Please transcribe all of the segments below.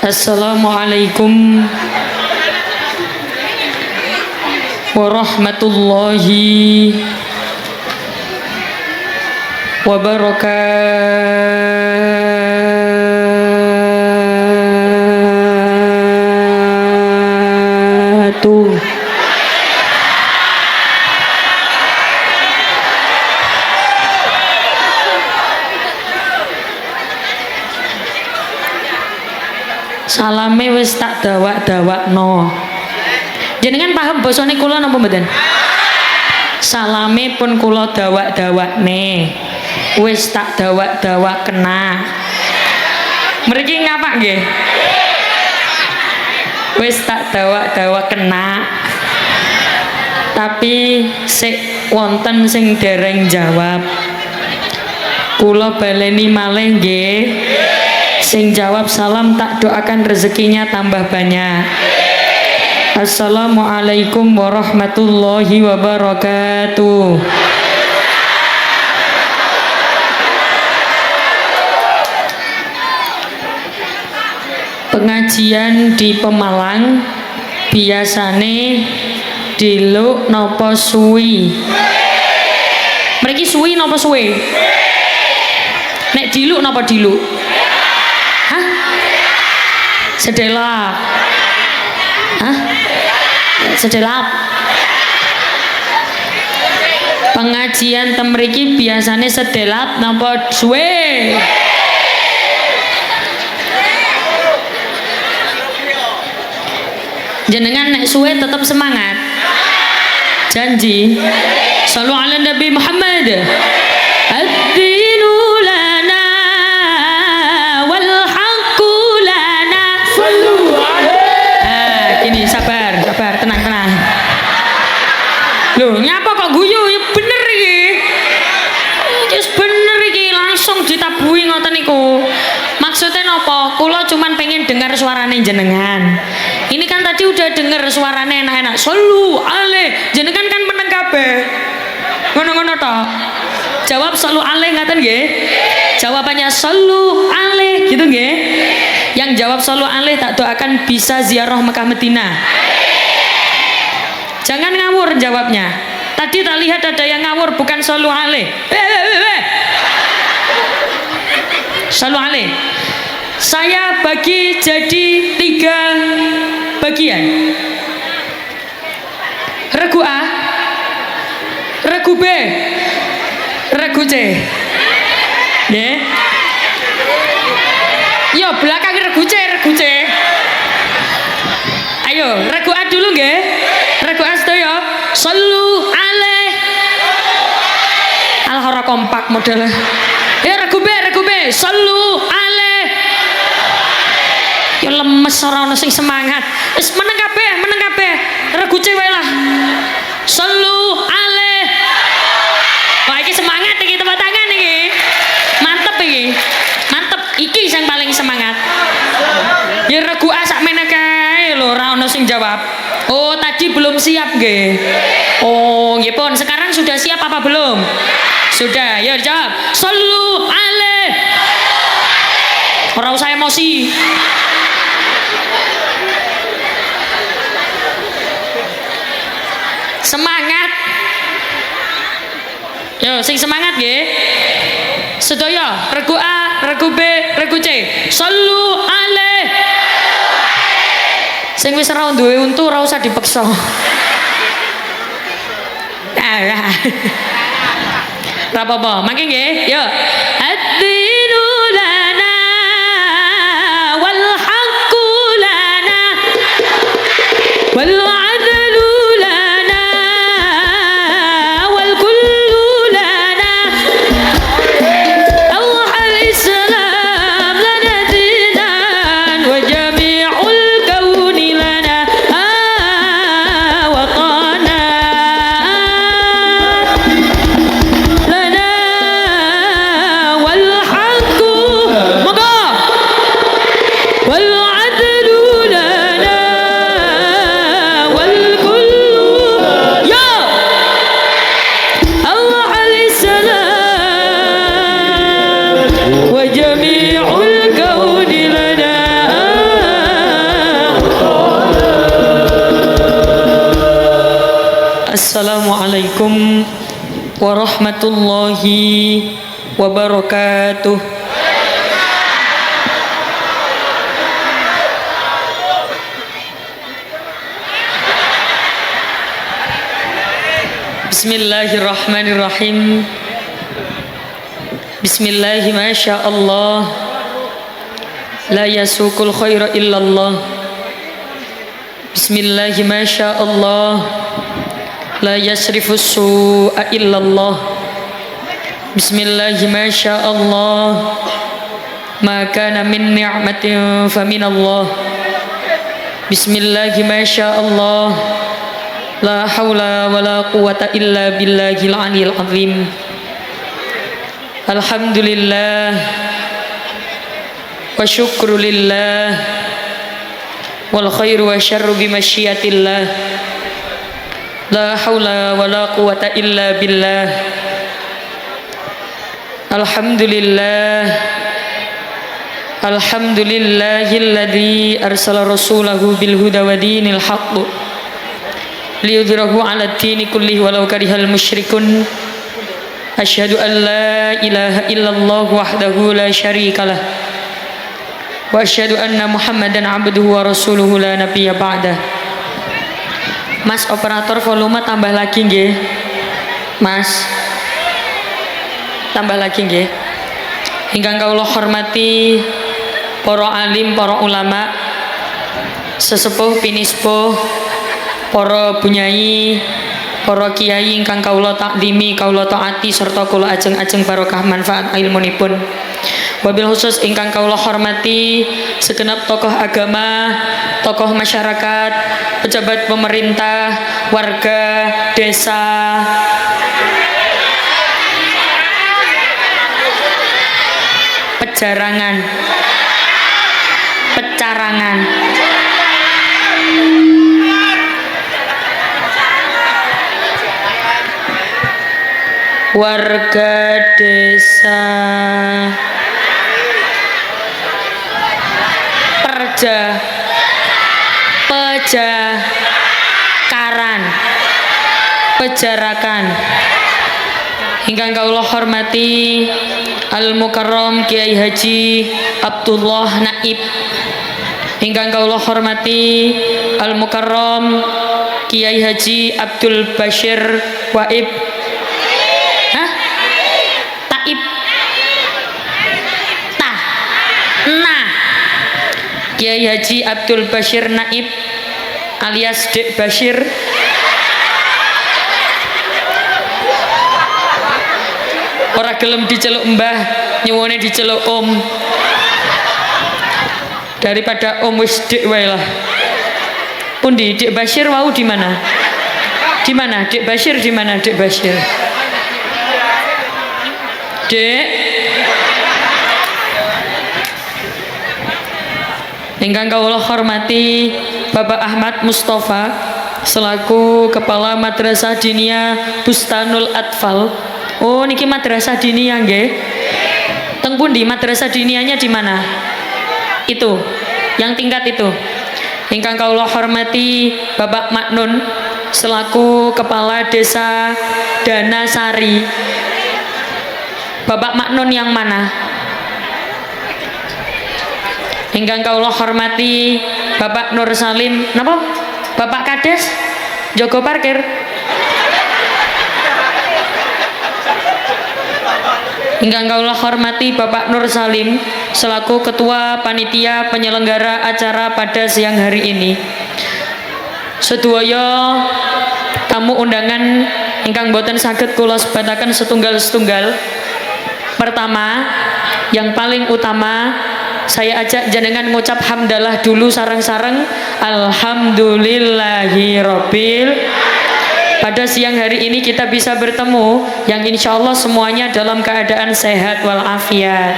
Assalamualaikum warahmatullahi wabarakatuh. Salame wis tak dawak-dawakno. Jenengan paham basane kula napa mboten? Salame pun kula dawak-dawakne. Wis tak dawak-dawak kena. Mriki ngapa nggih? Wis tak dawak-dawak kena. Tapi sik wonten sing dereng jawab. Kula baleni malih nggih. Sing jawab salam tak doakan rezekinya tambah banyak. Assalamualaikum warahmatullahi wabarakatuh. Pengajian di Pemalang biasane diluk napa suwi? Mriki suwi napa suwe? Nek diluk napa diluk? Hah? Sedelap. Hah? Sedelap. Pengajian temriki biasanya sedelap napa suwe? Jenengan nek suwe tetap semangat. Janji. Shallu ala Nabi Muhammad. Ad-dinu lana wal haqqu lana. Sallu alaihi. Gini sabar, tenang. Loh, ngapa kok guyu? Ya bener iki. Wis bener iki, langsung ditabuhi ngoten niku. Maksudnya napa? Kula cuman pengen dengar suarane jenengan. Ini kan tadi udah denger suarane enak-enak. Sallu alaihi. Jenengan kan meneng kabeh. Ngono-ngono tok. Jawab sallu alaihi ngaten nggih? Jawabannya sallu alaihi gitu nggih? Yang jawab sallu alaihi tak doakan bisa ziarah Mekah Madinah. Jangan ngawur jawabnya. Tadi tak lihat ada yang ngawur bukan sallu alaihi. Sallu alaihi. Saya bagi jadi 3 bagian. Regu A, regu B, regu C. Nggih. Yo belakang regu C. Ayo, regu A dulu nggih. Regu A sedaya. Sallu alaihi. Al-hara kompak modelnya. Ya regu B. Sallu alaihi. Ya lemes ora ono sing semangat. Wis meneng kabeh. Regu C wae lah. Sallu alaihi. Wah iki semangat iki, tepuk tangan iki. Mantep iki. Mantep iki sing paling semangat. Ya regu A sakmene kae lho, ora ono sing jawab. Oh, tadi belum siap nggih. Oh, nggih pun. Sekarang sudah siap apa belum? Sudah. Ya jawab. Sallu alaihi. Ora usah emosi. Semangat. Yo, sing semangat nggih. Sedaya, regu A, regu B, regu C. Sallu alaihi. Sing wis ora duwe untu ora usah dipeksa. Ora apa-apa, mangke nggih. Yo. Ad-dinu lana wal haqqu lana wal والحق warahmatullahi wabarakatuh. Bismillahirrahmanirrahim. Bismillahi masya Allah, la yasukul khaira illallah. Bismillahi masya Allah, la yasrifus su'a illallah. Bismillahi masya Allah, ma kana min ni'matin faminallah. Bismillahi masya Allah, la hawla wa la quwata illa billahil aliyil azim. Alhamdulillah wa syukru lillah wal khairu wa syarru bimasyiatillah. La hawla wa la quwata illa billah. Alhamdulillah, alhamdulillahilladzi arsala rasulahu bil huda wa dinil haqq liyudhhirahu 'ala ad-dini kullihi walau karihal musyrikun. Asyhadu an la ilaha illallah wahdahu la syarikalah wa asyhadu anna Muhammadan 'abduhu wa rasuluhu la nabiyya ba'dah. Mas operator volume tambah lagi nggih. Mas tambah lagi nggih. Ingkang kawula hormati para alim, para ulama, sesepuh pinispuh, para bunyai, para kiai ingkang kawula taklimi, kawula taati serta kula ajeng-ajeng barokah manfaat ilmunipun. Wabil khusus ingkang kawula hormati segenap tokoh agama, tokoh masyarakat, pejabat pemerintah, warga desa, pecarangan, warga desa, pejarakan ingkang kawula hormati Al Mukarram Kiai Haji Abdullah Naib, ingkang kawula hormati Al Mukarram Kiai Haji Abdul Bashir Waib, Kiai Haji Abdul Bashir Naib alias Dek Bashir. Ora gelem diceluk mbah, nyuwune diceluk om. Daripada om wis Dek wae lah. Pundi Dek Bashir wau di mana? Di mana Dek Bashir, di mana Dek Bashir? Dek ingkang kawula hormati Bapak Ahmad Mustafa selaku Kepala Madrasah Diniyah Bustanul Atfal. Oh niki Madrasah Diniyah nggih. Teng pundi Madrasah Diniyahnya di mana? Itu, yang tingkat itu. Ingkang kawula hormati Bapak Maknun selaku Kepala Desa Danasari. Bapak Maknun yang mana? Ingkang kawula hormati Bapak Nur Salim, napa? Bapak Kades Jogo parkir. Ingkang kawula hormati Bapak Nur Salim selaku Ketua Panitia Penyelenggara acara pada siang hari ini. Sedaya tamu undangan ingkang boten saged kula sebataken setunggal-setunggal. Pertama, yang paling utama, saya ajak jenengan ngucap hamdalah dulu sareng-sareng. Alhamdulillahirabbil. Pada siang hari ini kita bisa bertemu yang insya Allah semuanya dalam keadaan sehat walafiat.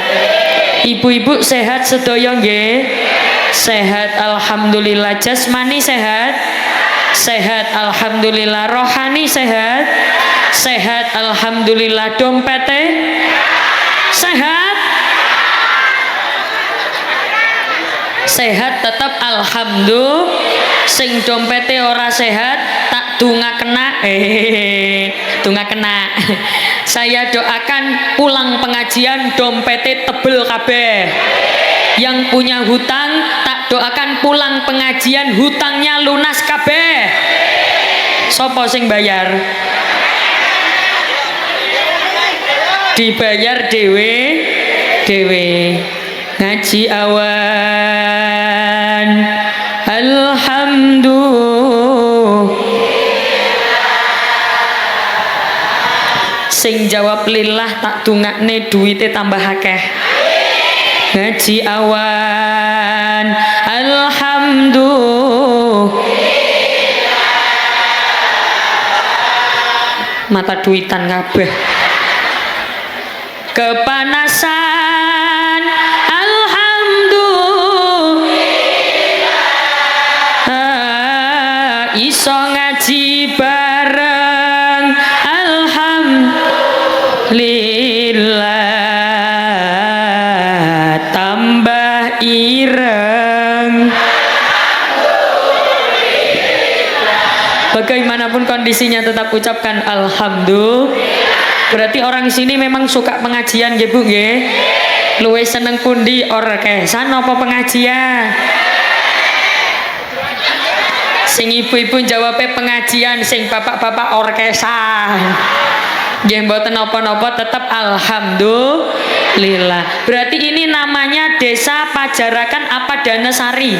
Ibu-ibu sehat sedaya nggih? Sehat alhamdulillah. Jasmani sehat? Sehat alhamdulillah. Rohani sehat? Sehat alhamdulillah. Dompete sehat? Sehat tetap alhamdulillah. Sing dompete ora sehat tak tunga kena. Saya doakan pulang pengajian dompetnya tebel kabeh. Yang punya hutang tak doakan pulang pengajian hutangnya lunas kabeh. Sopo sing bayar? Dibayar dewe ngaji awan alhamdulillah. Sing jawab lillah tak dungakne duwite tambah akeh. Ngaji awan alhamdulillah. Mata duitan kabeh. Kepanasan alhamdulillah. Iso ngaji bareng alhamdulillah. Tambah ireng. Bagaimanapun kondisinya tetap ucapkan alhamdulillah. Berarti orang sini memang suka pengajian nggih Bu nggih. Luwih seneng pundi orkesan apa pengajian? Sing ibu-ibu jawabnya pengajian, sing bapak-bapak orkesan. Nggih mboten napa-napa tetap alhamdulillah. Berarti ini namanya Desa Pajarakan apa Danasari?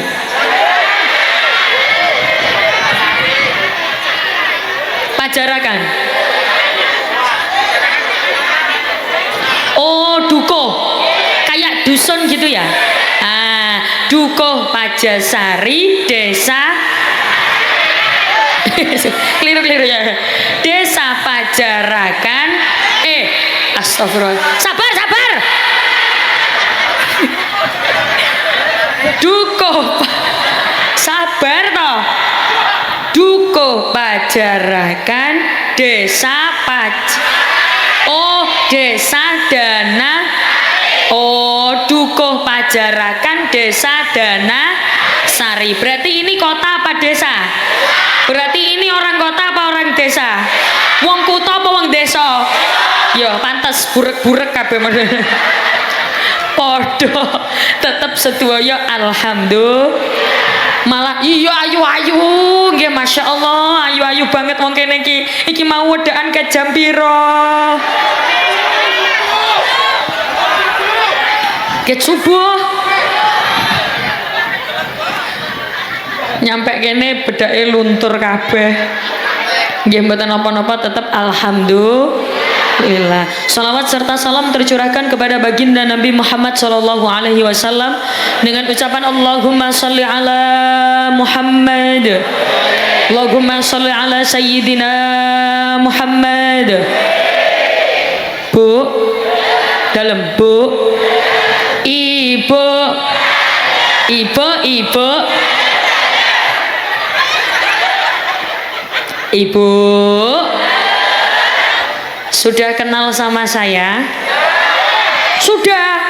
Pajarakan. Oh, dukuh. Kayak dusun gitu ya. Dukuh Pajasari, desa keliru ya. Desa Pajarakan. Astagfirullah. Sabar. Dukuh. Sabar toh. Dukuh Pajarakan, desa Desa Dana. Dukuh Pajarakan, desa Dana Sari. Berarti ini kota apa desa? Berarti ini orang kota apa orang desa? Wong kutha apa wong desa? Ya pantes burek-burek kabeh maksudnya. Podo tetep sedaya alhamdulillah. Malah iya ayu nggih Masya Allah, ayu banget wong kene iki mau wedaan ke jam piro? Ke subuh. Nyampe kene bedake luntur kabeh. Nggih mboten napa-napa tetep alhamdulillah. Salawat serta salam tercurahkan kepada baginda Nabi Muhammad sallallahu alaihi wasallam dengan ucapan Allahumma shalli ala Muhammad. Allahumma shalli ala sayyidina Muhammad. Bu, dalam Bu. Ibu. Ibu sudah kenal sama saya? Sudah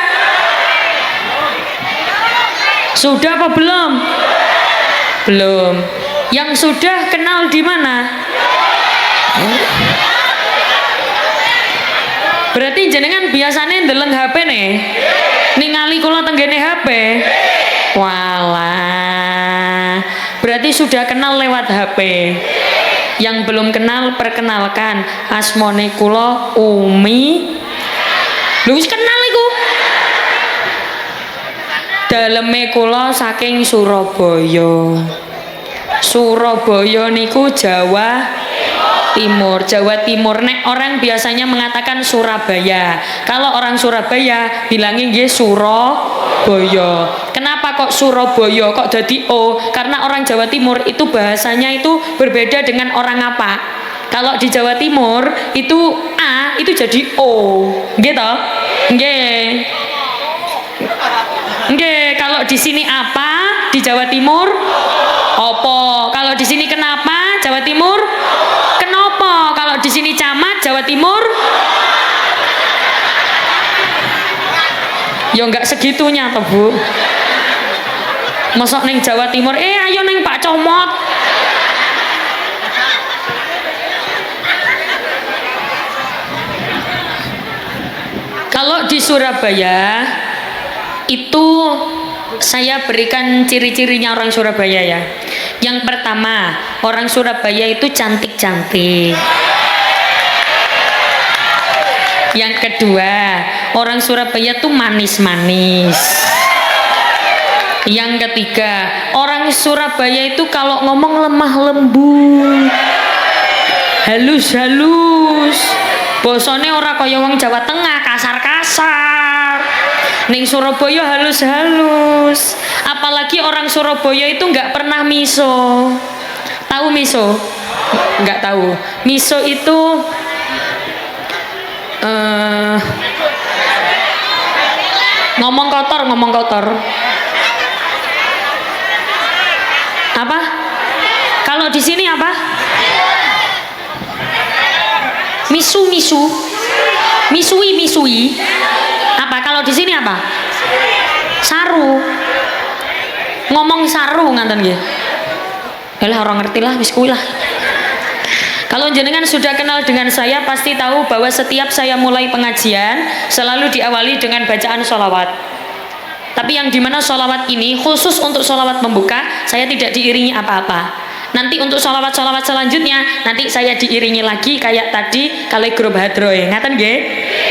apa belum? Belum. Yang sudah kenal di mana? Berarti jenengan biasanya ndeleng HP nih. Ningali kula tenggene HP. Walah. Berarti sudah kenal lewat HP. Yang belum kenal perkenalkan, asmane kula Umi. Lho wis kenal iku. Daleme kula saking Surabaya. Surabaya niku Jawa Timur. Jawa Timur nek orang biasanya mengatakan Surabaya. Kalau orang Surabaya bilangnya nggih Surabaya. Kenapa kok Surabaya kok jadi O? Karena orang Jawa Timur itu bahasanya itu berbeda dengan orang apa? Kalau di Jawa Timur itu A itu jadi O. Nggih toh? Nggih. Nggih, kalau di sini apa? Di Jawa Timur opo. Kalau di sini kenapa? Jawa Timur kenapa? Kalau di sini camat Jawa Timur ya enggak segitunya toh Bu. Mosok neng Jawa Timur ayo neng Pak Comot. Kalau di Surabaya itu saya berikan ciri-cirinya orang Surabaya ya. Yang pertama, orang Surabaya itu cantik-cantik. Yang kedua, orang Surabaya tuh manis-manis. Yang ketiga, orang Surabaya itu kalau ngomong lemah lembut, halus-halus. Bosone ora kaya wong Jawa Tengah kasar-kasar. Ning Surabaya halus-halus. Apalagi orang Surabaya itu nggak pernah miso. Tahu miso? Nggak tahu. Miso itu ngomong kotor. Apa? Kalau di sini apa? Misui. Apa? Kalau di sini apa? Saru. Ngomong saru nganten nggih. Yalah orang ngerti lah wis kuwi lah. Kalau jenengan sudah kenal dengan saya pasti tahu bahwa setiap saya mulai pengajian selalu diawali dengan bacaan sholawat. Tapi yang dimana sholawat ini khusus untuk sholawat pembuka saya tidak diiringi apa-apa. Nanti untuk sholawat selanjutnya nanti saya diiringi lagi kayak tadi kalau grup hadroy. Ngaten nggih?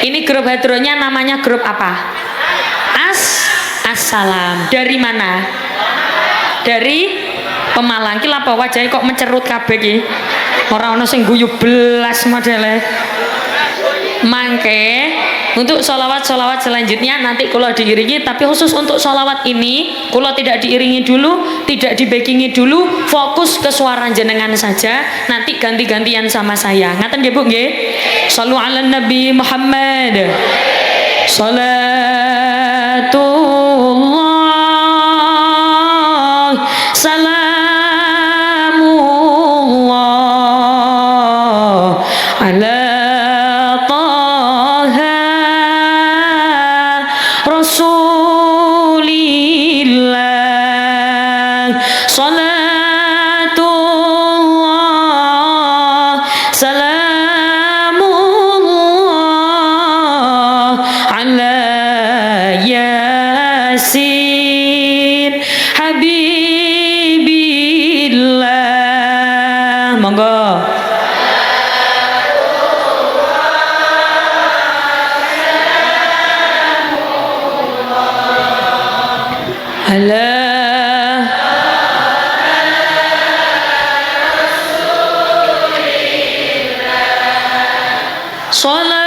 Ini grup hadronya namanya grup apa? Assalam. Dari mana? Dari Pemalang. Ki lha apa wajahe kok mencerut kabeh ki? Ora ana sing guyu belas modele. Mangke untuk sholawat selanjutnya nanti kula diiringi, tapi khusus untuk sholawat ini kula tidak diiringi dulu, tidak di backingi dulu, fokus ke suara jenengan saja, nanti ganti-gantian sama saya. Ngaten nggih Bu nggih? Shallu ala Nabi Muhammad. Salatullah salamullah ala Rasulillah. Salatullah salamullah ala Yasin Habibillah. Monggo. Allah Salatullah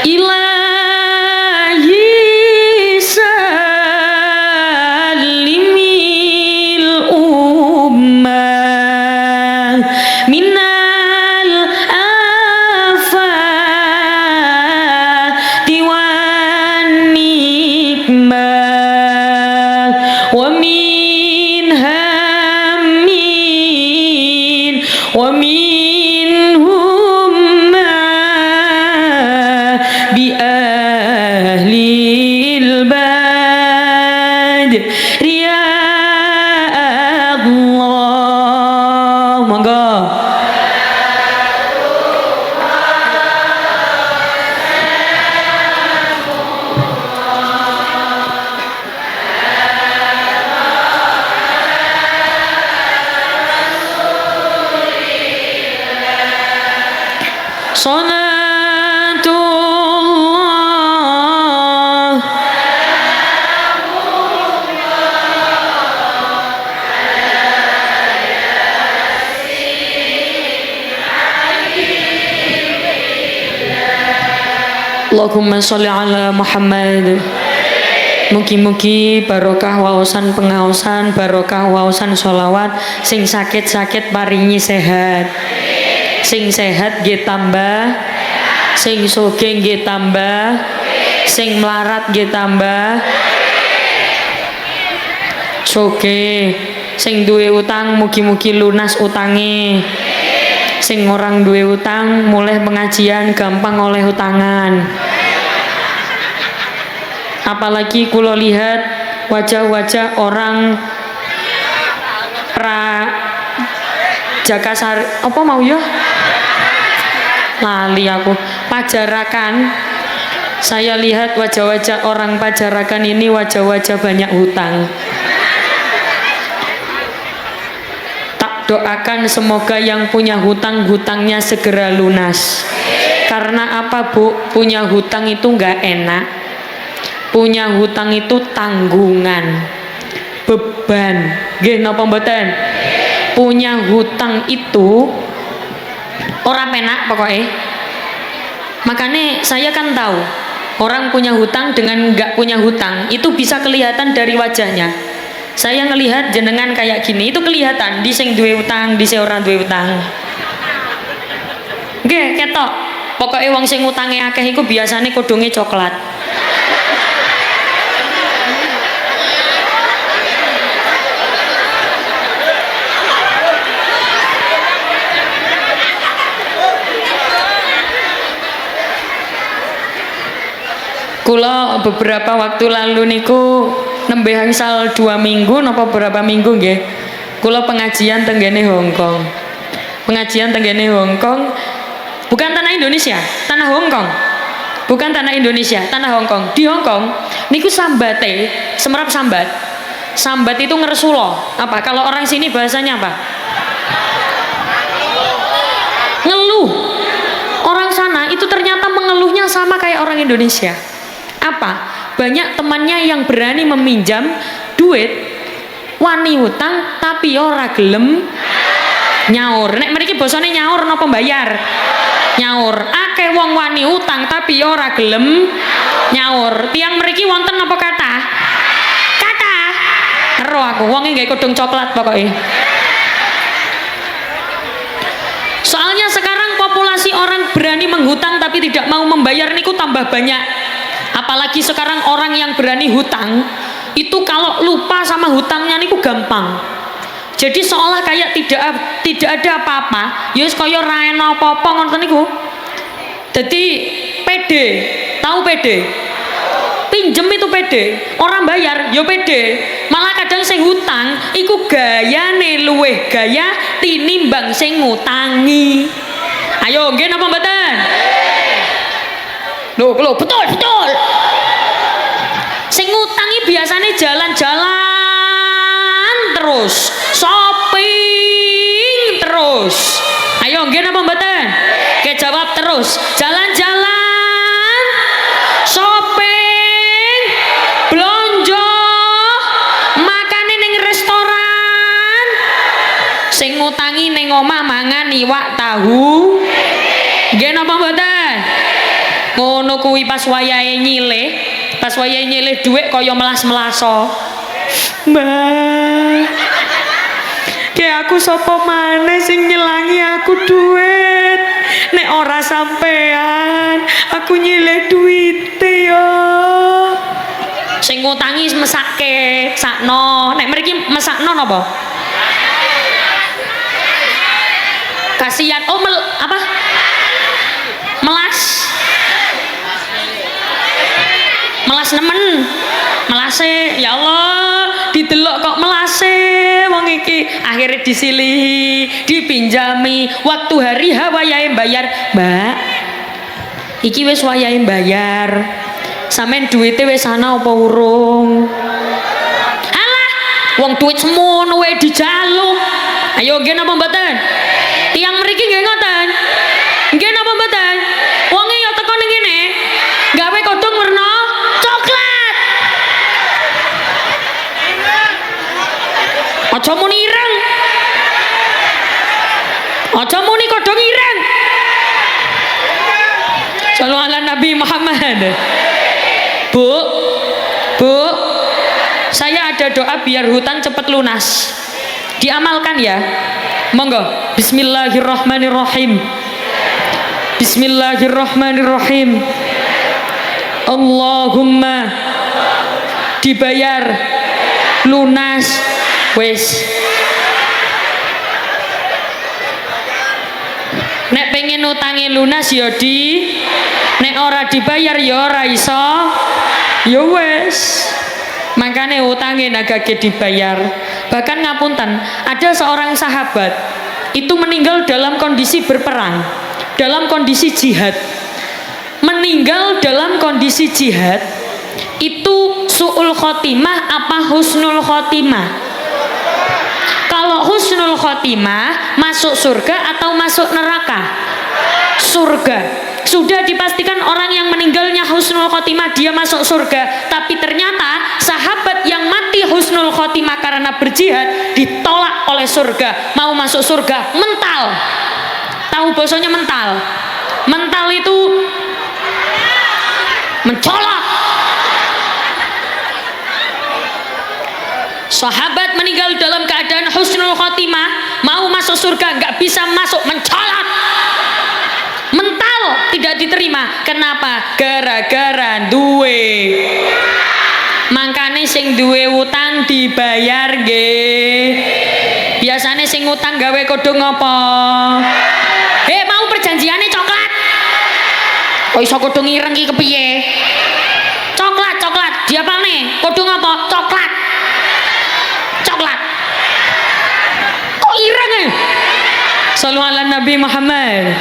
ilahi salimil ummah minal afati wan nikmah wa min hammin wa min humma bi ahlil bad ya Allah. Monggo. Salatullah Allahumma sholli ala Muhammad. Mugi-mugi barokah waosan pengaosan, barokah waosan sholawat, sing sakit-sakit paringi sehat, sing sehat nggih tambah, sing sugih nggih tambah, sing melarat nggih tambah, sugih, sing duwe utang mugi-mugi lunas utange, sing orang duwe utang mulai pengajian gampang oleh utangan. Apalagi kula lihat wajah-wajah orang Jakasari apa mau ya? Lali aku. Pajarakan. Saya lihat wajah-wajah orang Pajarakan ini wajah-wajah banyak hutang. Tak doakan semoga yang punya hutang-hutangnya segera lunas. Karena apa, Bu? Punya hutang itu nggak enak. Punya hutang itu tanggungan, beban. Nggih napa mboten? Punya hutang itu ora penak pokoknya. Makanya saya kan tahu orang punya hutang dengan nggak punya hutang itu bisa kelihatan dari wajahnya. Saya ngelihat jenengan kayak gini itu kelihatan di sing duwe utang, di sing ora duwe utang. Nggih, ketok. Pokoknya wong sing utange akeh iku biasane kodonge coklat. Kula beberapa waktu lalu niku nembe angsal 2 minggu napa berapa minggu nggih. Kula pengajian tenggene Hongkong. Pengajian tenggene Hongkong bukan tanah Indonesia, tanah Hongkong. Bukan tanah Indonesia, tanah Hongkong. Di Hongkong niku sambate, semerap sambat. Sambat itu ngersulo. Apa? Kalau orang sini bahasanya apa? Ngeluh. Orang sana itu ternyata mengeluhnya sama kayak orang Indonesia. Apa? Banyak temannya yang berani meminjam duit wani hutang tapi ora gelem nyaur. Nek mriki basane nyaur napa bayar? Nyaur. Akeh wong wani utang tapi ora gelem nyaur. Tiang mriki wonten napa kata? Kata. Ero aku wonge nggae kodong coklat pokoknya. Soalnya sekarang populasi orang berani menghutang tapi tidak mau membayar niku tambah banyak. Apalagi sekarang orang yang berani hutang itu kalau lupa sama hutangnya niku gampang. Jadi seolah kayak tidak ada apa-apa. Ya wis kaya ra ana apa-apa ngoten niku. Jadi pede, tahu pede? Pinjem itu pede, orang bayar ya pede. Malah kadang sing hutang iku gayane luweh gaya tinimbang sing ngutangi. Ayo nggih napa mboten? Loh, betul. Sing ngutangi biasanya jalan-jalan terus, shopping terus. Ayo, nggih napa mboten? Oke, jawab terus. Jalan-jalan, shopping, blonjo, makane ning restoran. Sing ngutangi ning omah mangan iwak tahu. Nggih napa mboten? Ngono kuwi pas wayahe nyilih, dhuwit kaya melas-melaso. Mbah, kayak aku sapa maneh sing nyelangi aku dhuwit? Nek ora sampean, aku nyilih duwite yo. Sing ngutangi mesake, sakno. Nek mriki mesakno napa? Kasihan. Oh, apa? Melas nemen, melase, ya Allah, didelok kok melase, wong iki akhirnya disilihi, dipinjami, waktu hari H wayahe bayar, Mbak, iki wis wayahe bayar, sampean duwite wis ana apa urung? Alah, wong duit semono wae dijaluk, ayo nggih napa mboten? Tiang mriki nggih ngoten, nggih napa mboten? Wonge ya teko ning kene, gawe kodong werna coklat. Aja muni ireng. Aja muni kodong ireng. Sallallahu ala Nabi Muhammad. Bu, saya ada doa biar hutang cepat lunas. Diamalkan ya. Monggo. Bismillahirrahmanirrahim. Bismillahirrahmanirrahim. Allahumma dibayar lunas wis. Nek pengen utangi lunas ya nek ora dibayar ya ora iso Ya wes. Makanya utangnya nagake dibayar. Bahkan ngapunten, ada seorang sahabat itu meninggal dalam kondisi berperang, dalam kondisi jihad. Meninggal dalam kondisi jihad itu su'ul khotimah apa husnul khotimah? Kalau husnul khotimah masuk surga atau masuk neraka? Surga. Sudah dipastikan orang yang meninggalnya husnul khotimah dia masuk surga. Tapi ternyata sahabat yang mati husnul khotimah karena berjihad ditolak oleh surga. Mau masuk surga mental. Tahu bosonya mental? Mental itu mencolok. Sahabat meninggal dalam keadaan husnul khotimah, mau masuk surga nggak bisa masuk, mencolok. Mental tidak diterima. Kenapa? Gara-gara duwe. Makanya sing duwe utang dibayar nggih. Biasanya sing utang gawe kodong apa? Mau perjanjiannya coklat. Kok iso kodong ireng iki kepiye? Coklat, diapane? Kodong apa? Coklat. Kok ireng ya? Shallu ala Nabi Muhammad.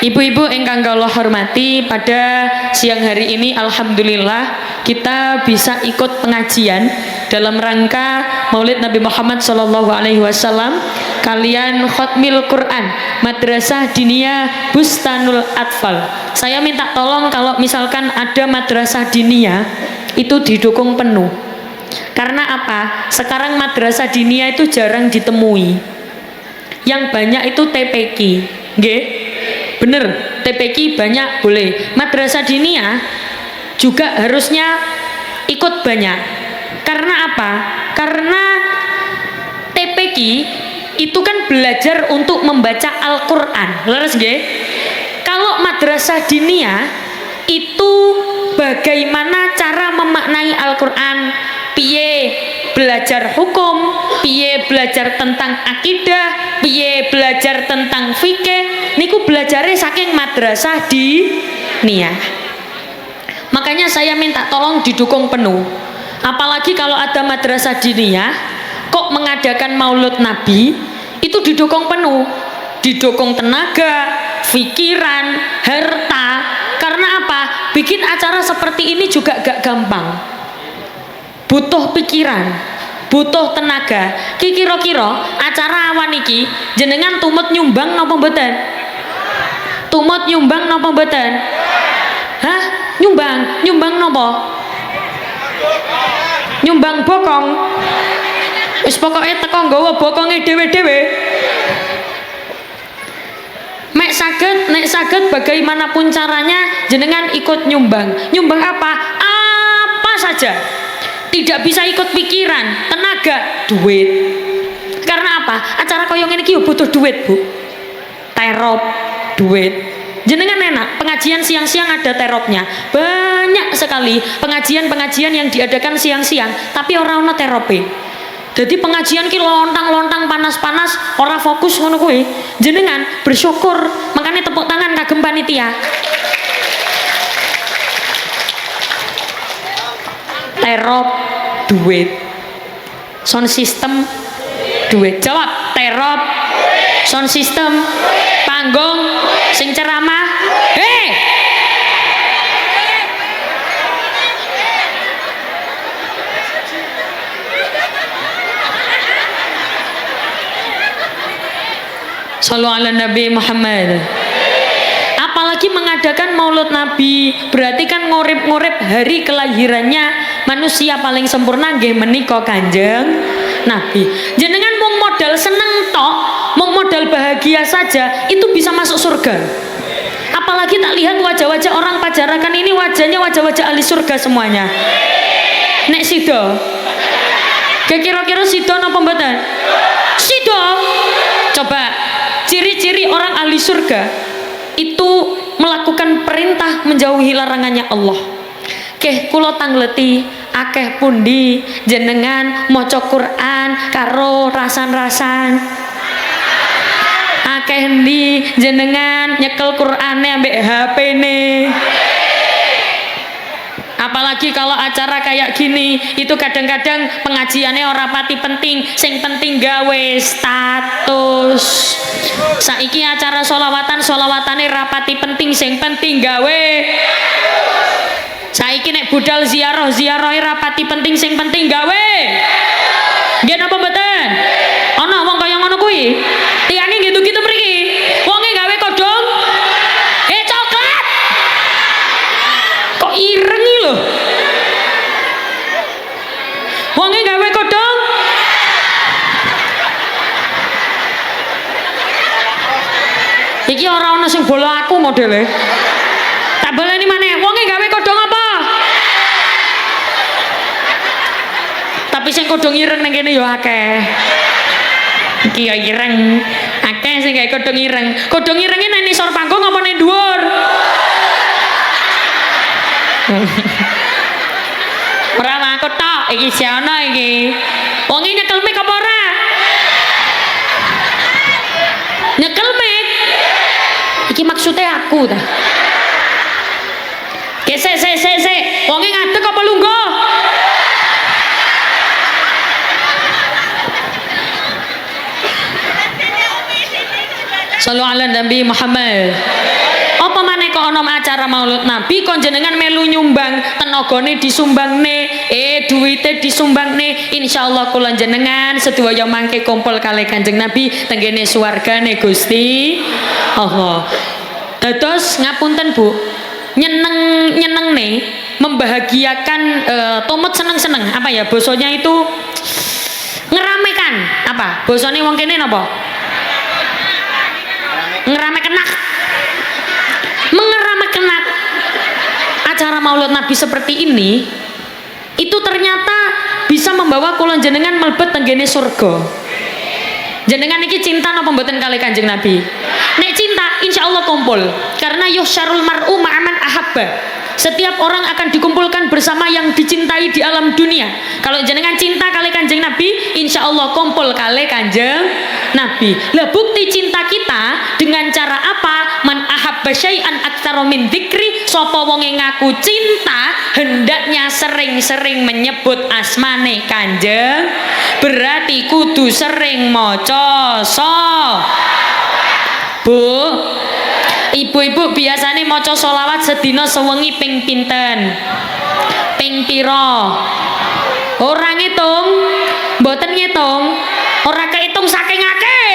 Ibu-ibu ingkang kula hormati, pada siang hari ini alhamdulillah kita bisa ikut pengajian dalam rangka Maulid Nabi Muhammad sallallahu alaihi wasallam kalian khotmil Quran Madrasah Diniyah Bustanul Atfal. Saya minta tolong kalau misalkan ada madrasah diniyah itu didukung penuh. Karena apa? Sekarang madrasah diniyah itu jarang ditemui. Yang banyak itu TPQ. Nggih? Bener, TPQ banyak boleh. Madrasah diniyah juga harusnya ikut banyak. Karena apa? Karena TPQ itu kan belajar untuk membaca Al-Quran. Leres nggih? Kalau madrasah diniyah itu bagaimana cara memaknai Al-Quran, piye belajar hukum, piye belajar tentang akidah, piye belajar tentang fikih, niku belajarnya saking madrasah diniyah. Makanya saya minta tolong didukung penuh. Apalagi kalau ada madrasah diniyah kok mengadakan Maulud Nabi, itu didukung penuh, didukung tenaga, pikiran, harta. Karena apa? Bikin acara seperti ini juga gak gampang, butuh pikiran, butuh tenaga. Kira-kira acara awan iki jenengan tumut nyumbang napa mboten? Tumut nyumbang napa mboten? Hah? Nyumbang napa? Nyumbang bokong. Wis pokoke teko nggawa bokonge dhewe-dhewe. Nek saged bagaimanapun caranya jenengan ikut nyumbang. Nyumbang apa? Apa saja. Tidak bisa ikut pikiran, tenaga, duit. Karena apa? Acara koyo ngene iki butuh duit, Bu. Terop, duit. Jenengan enak, pengajian siang-siang ada teropnya. Banyak sekali pengajian-pengajian yang diadakan siang-siang, tapi ora ono terope. Jadi pengajian ki lontang-lontang panas-panas, ora fokus ngono kuwi. Jenengan bersyukur, makanya tepuk tangan kagem panitia. Terop duit, sound system duit. Jawab, terop, sound system, panggung, sing ceramah. Shallu ala Nabi Muhammad. Apalagi mengadakan Maulud Nabi, berarti kan ngorip-ngorip hari kelahirannya manusia paling sempurna nggih menika Kanjeng Nabi. Jenengan mau modal seneng tok, mau modal bahagia saja itu bisa masuk surga. Apalagi tak lihat wajah-wajah orang pajarakan ini, wajahnya wajah-wajah ahli surga semuanya. Nek sido, kira-kira sido napa mboten? Sido. Coba ciri-ciri orang ahli surga itu melakukan perintah menjauhi larangannya Allah. Kula tangleti akeh pundi jenengan maca Quran karo rasan-rasan. Akeh endi jenengan nyekel Qurane ambek HP-ne. Apalagi kalau acara kayak gini, itu kadang-kadang pengajiannya ora pati penting, sing penting gawe status. Saiki acara solawatane rapati penting, sing penting gawe. Saiki nek budal ziarah rapati penting, sing penting gawe. Nggih napa mboten? Ana wong kaya ngono kuwi. Tiange gitu-gitu mriki. Wonge gawe kodhong. Coklat. Kok ireng iki lho. Wonge gawe kodhong. Iki ora ana sing bolo aku modele. Tak baleni maneh. Wonge gawe kodhong apa? Tapi sing kodhong ireng ning kene ya akeh. Iki ya ireng. Akeh sing gawe kodhong ireng. Kodhong irenge nang isor panggung apa ning dhuwur? Ora aku tok, iki si ana iki. Wong iki nyekel mic apa ora? Nyekel mic. Iki maksudnya aku ta. Sik. Wong iki ngadeg apa lungguh? Sallu ala Nabi Muhammad. Apa maneh kok ana acara Maulid Nabi kon jenengan melu nyumbang, tenagane disumbangne, duwite disumbangne. Insyaallah kula jenengan sedaya mangke kumpul kali Kanjeng Nabi tenggene swargane Gusti Allah. Dados ngapunten Bu, nyenengne membahagiakan, tumut seneng-seneng apa ya bosone itu ngeramekan apa bosone wong kene napa ngeramekenak mengeramekenak acara Maulid Nabi seperti ini itu ternyata bisa membawa kula jenengan mlebet tenggene surga. Jenengan iki cinta napa mboten kali Kanjeng Nabi? Nek cinta insyaallah kumpul karena yusyarul mar'u ma'aman ahabba. Setiap orang akan dikumpulkan bersama yang dicintai di alam dunia. Kalau jenengan cinta kali Kanjeng Nabi, insya Allah kumpul kali Kanjeng Nabi. Lah bukti cinta kita dengan cara apa? Man ahabba syai'an aktsara min dzikri. Sapa wonge ngaku cinta, hendaknya sering-sering menyebut asmane Kanjeng. Berarti kudu sering maca Bu. Ibu-ibu biasanya maca sholawat sedina sewengi ping pinten? Ping pira? Ora ngitung, mboten ngitung, ora kehitung saking akeh.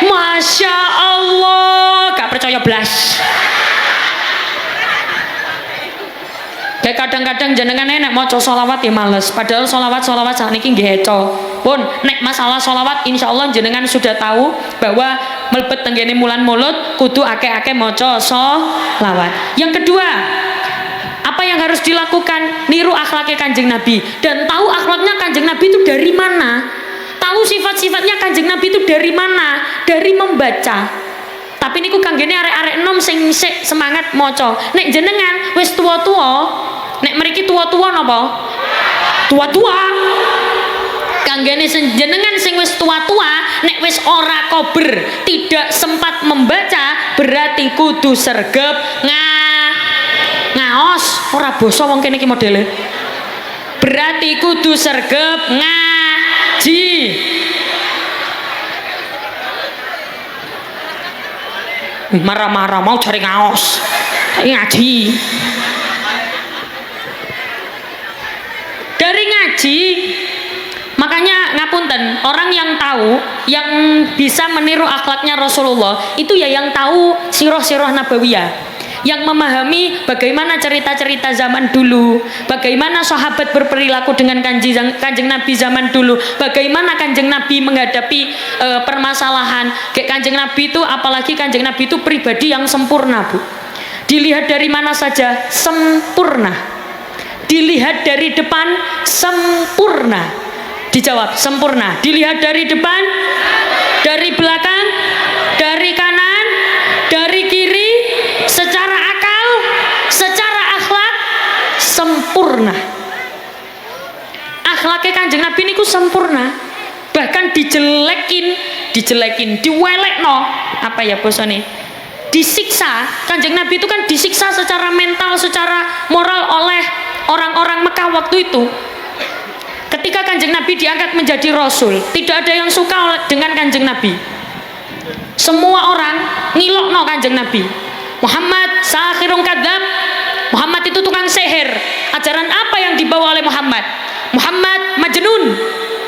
Masya Allah, gak percaya blas. Kayak kadang-kadang jenengan nek maca sholawat ya males, padahal sholawat sakniki nggih eco. Pun nek masalah sholawat insyaallah jenengan sudah tahu bahwa melebet tenggene mulan mulut kudu akeh-akeh maca sholawat. Yang kedua, apa yang harus dilakukan? Niru akhlaknya Kanjeng Nabi dan tahu akhlaknya Kanjeng Nabi itu dari mana. Tahu sifat-sifatnya Kanjeng Nabi itu dari mana? Dari membaca. Tapi niku kanggene arek-arek enom sing semangat maca. Nek jenengan wis tua-tua, nek mriki tua-tua napa? Tua-tua. Kanggene jenengan sing wis tua-tua, nek wis ora kober, tidak sempat membaca, berarti kudu sergep ngaos. Ora basa wong kene iki modele. Berarti kudu sergep ngaji. Marah-marah mau cari ngaos ngaji. Dari ngaji makanya ngapunten, orang yang tahu, yang bisa meniru akhlaknya Rasulullah itu ya yang tahu sirah-sirah nabawiyah, yang memahami bagaimana cerita-cerita zaman dulu, bagaimana sahabat berperilaku dengan kanjeng Nabi zaman dulu, bagaimana kanjeng Nabi menghadapi permasalahan. Kayak kanjeng Nabi itu, apalagi kanjeng Nabi itu pribadi yang sempurna Bu. Dilihat dari mana saja sempurna, dilihat dari depan sempurna. Dijawab sempurna. Dilihat dari depan, dari belakang, dari kanan, dari kiri, secara akal, secara akhlak sempurna. Akhlaknya kanjeng Nabi niku sempurna. Bahkan dijelekin, diwelekno, apa ya bosone? Disiksa. Kanjeng Nabi itu kan disiksa secara mental, secara moral oleh orang-orang Mekah waktu itu ketika Kanjeng Nabi diangkat menjadi Rasul, tidak ada yang suka dengan Kanjeng Nabi. Semua orang ngilokno Kanjeng Nabi. Muhammad sahirun kadzab, Muhammad itu tukang sihir. Ajaran apa yang dibawa oleh Muhammad? Muhammad majnun,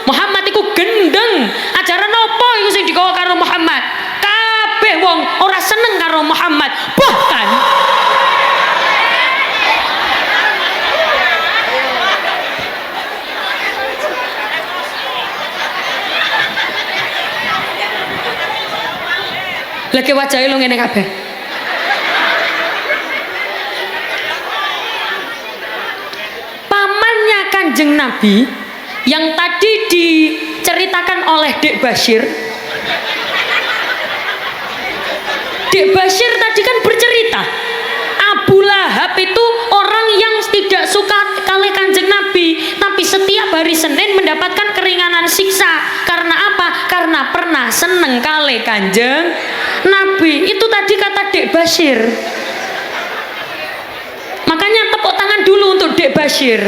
Muhammad itu gendeng. Ajaran apa itu sing digawa karo Muhammad? Kabeh wong ora seneng karo Muhammad. Bahkan lagi wajahnya lo ngene kabeh. Pamannya Kanjeng Nabi yang tadi diceritakan oleh Dek Bashir. Dek Bashir tadi kan bercerita Abu Lahab itu orang yang tidak suka kali Kanjeng Nabi, tapi setiap hari Senin mendapatkan keringanan siksa. Karena apa? Karena pernah seneng kali Kanjeng Nabi. Itu tadi kata Dek Bashir. Makanya tepuk tangan dulu untuk Dek Bashir.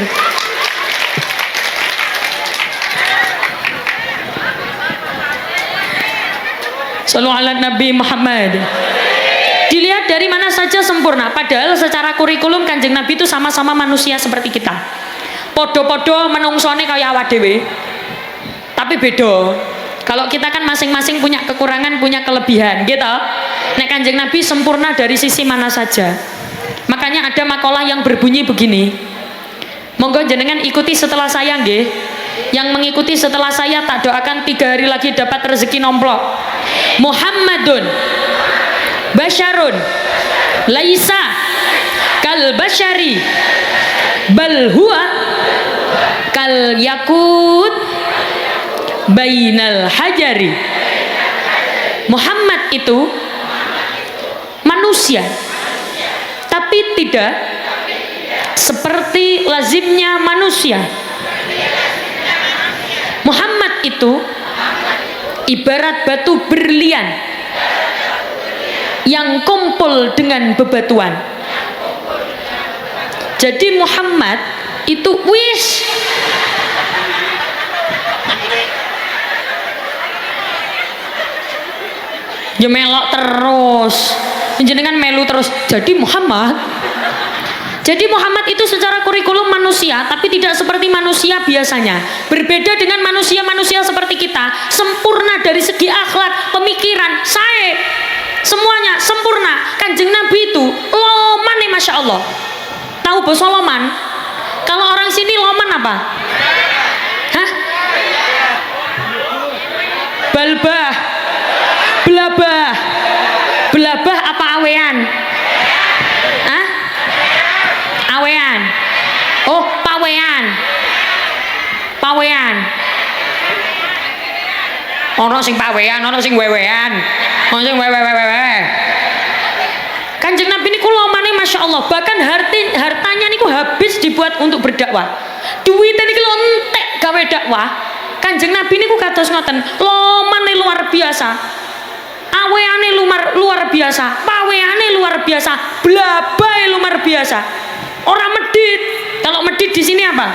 Sallu ala Nabi Muhammad. Dilihat dari mana saja sempurna, padahal secara kurikulum Kanjeng Nabi itu sama-sama manusia seperti kita. Podo-podo menungsone kaya awak dhewe. Tapi beda. Kalau kita kan masing-masing punya kekurangan, punya kelebihan, gitu. Nek Kanjeng Nabi sempurna dari sisi mana saja. Makanya ada makalah yang berbunyi begini. Monggo jenengan ikuti setelah saya nggih. Yang mengikuti setelah saya tak doakan 3 hari lagi dapat rezeki nomplok. Muhammadun basyarun laisa kal basyari bal huwa kal yakut bainal hajari. Muhammad itu manusia, tapi tidak seperti lazimnya manusia. Muhammad itu ibarat batu berlian yang kumpul dengan bebatuan. Jadi Muhammad itu wis ya melok terus, jenengan melu terus. Jadi Muhammad itu secara kurikulum manusia, tapi tidak seperti manusia biasanya. Berbeda dengan manusia-manusia seperti kita, sempurna dari segi akhlak, pemikiran, sae, semuanya sempurna. Kanjeng Nabi itu loman nih, masya Allah. Tahu basa loman? Kalau orang sini loman apa? Hah? Balbah, belabah, belabah apa awean? Hah? Awean. Oh, pawean. Pawean. Ono sing pawean, ono sing wewean. Ono sing wewe. Kanjeng Nabi niku lomane masya Allah. Bahkan hartanya niku habis dibuat untuk berdakwah. Duitnya niku entek gawe dakwah. Kanjeng Nabi niku kados ngoten, lomane luar biasa. Aweane luar biasa, paweane luar biasa, blabae luar biasa. Orang medit. Kalau medit di sini apa?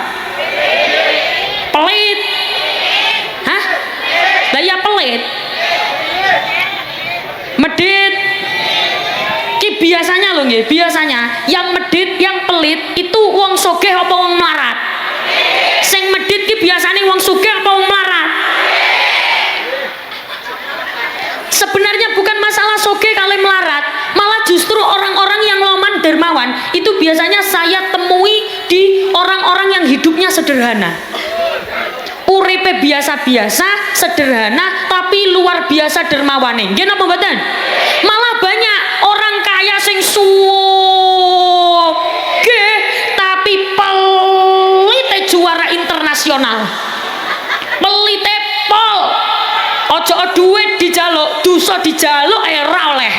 Pelit. Hah? Daya pelit. Medit. Ki biasanya loh nggih, biasanya yang medit, yang pelit itu wong sugih apa wong melarat? Sing medit ki biasanya wong sugih apa wong melarat? Sebenarnya bukan masalah soge kali melarat, malah justru orang-orang yang loman dermawan itu biasanya saya temui di orang-orang yang hidupnya sederhana, uripe biasa-biasa, sederhana, tapi luar biasa dermawane. Nggih napa mboten? Malah banyak orang kaya sing sugih tapi pelite juara internasional, pelite pol. Ojo duit dijaluk, dosa dijaluk ora oleh.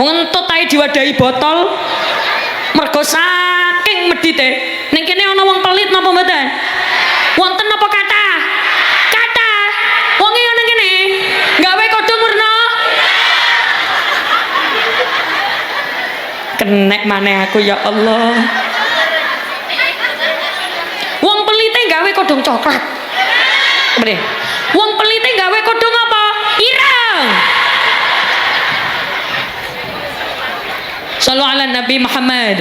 Ngentut ae diwadahi botol. Mergo saking medite. Ning kene ana wong pelit napa mboten? Wonten napa kathah? Kathah. Wong e ngene kene gawe kodho murna. Kenek maneh aku ya Allah. kodong coklat. Bre. Wong pelite gawe kodong apa? Ireng. Shallu ala Nabi Muhammad.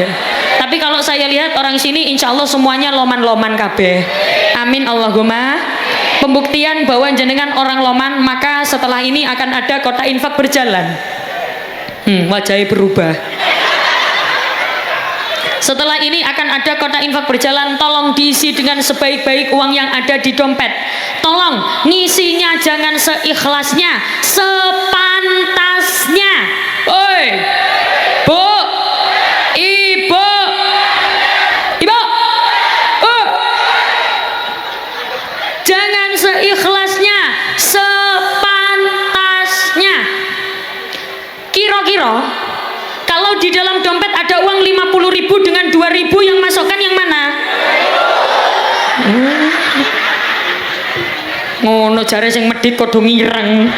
Tapi kalau saya lihat orang sini insya Allah semuanya loman-loman kabeh. Amin Allahumma. Pembuktian bahwa jenengan orang loman, maka setelah ini akan ada kotak infak berjalan. Wajahnya berubah. Setelah ini akan ada kotak infak berjalan. Tolong diisi dengan sebaik-baik uang yang ada di dompet. Tolong ngisinya jangan seikhlasnya, sepantasnya. Oi, Bu, Ibu, jangan seikhlasnya, sepantasnya. Kira-kira kalau di dalam dompet ada uang 50.000 dengan 2.000 yang masukkan yang mana? Ngono jare sing medhit kodho ngireng.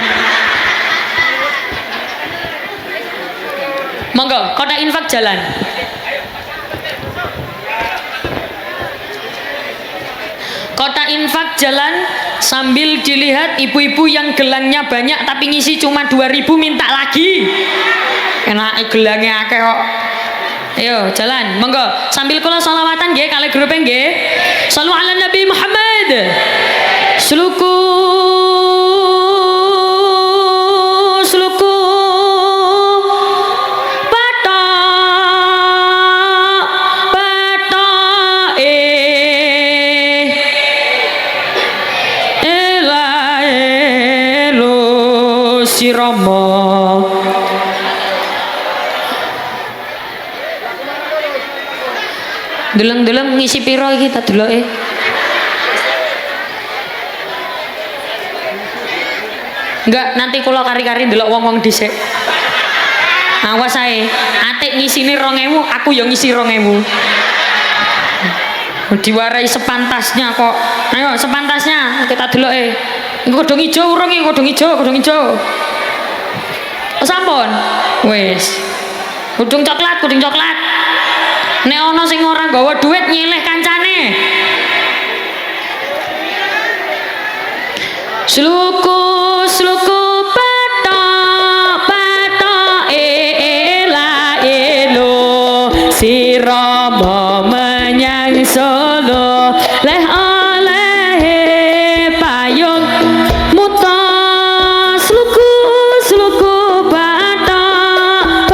Monggo, kotak infak jalan. Kotak infak jalan sambil dilihat ibu-ibu yang gelangnya banyak tapi ngisi cuma 2.000 minta lagi. Enak gelangnya akeh kok. Ayo jalan, monggo sambil kula sholawatan nggih kali grupe nggih. Shallu ala Nabi Muhammad. Sluku Rama deleng-deleng ngisi piro iki tak deloke. Enggak, nanti kula kari-kari ndelok wong-wong dhisik. Awas ae, atik ngisine 2.000, aku ya ngisi 2.000. Diwarai sepantasnya kok. Ayo sepantasnya kita deloke. Iku kodong ijo urung iki, kodong ijo. Sampun. Wis. Kodong coklat. Nek ana sing ora nggawa duit nyilih kancane. Sluku patok la elo sirama menyang Solo leh oleh payung muta sluku patok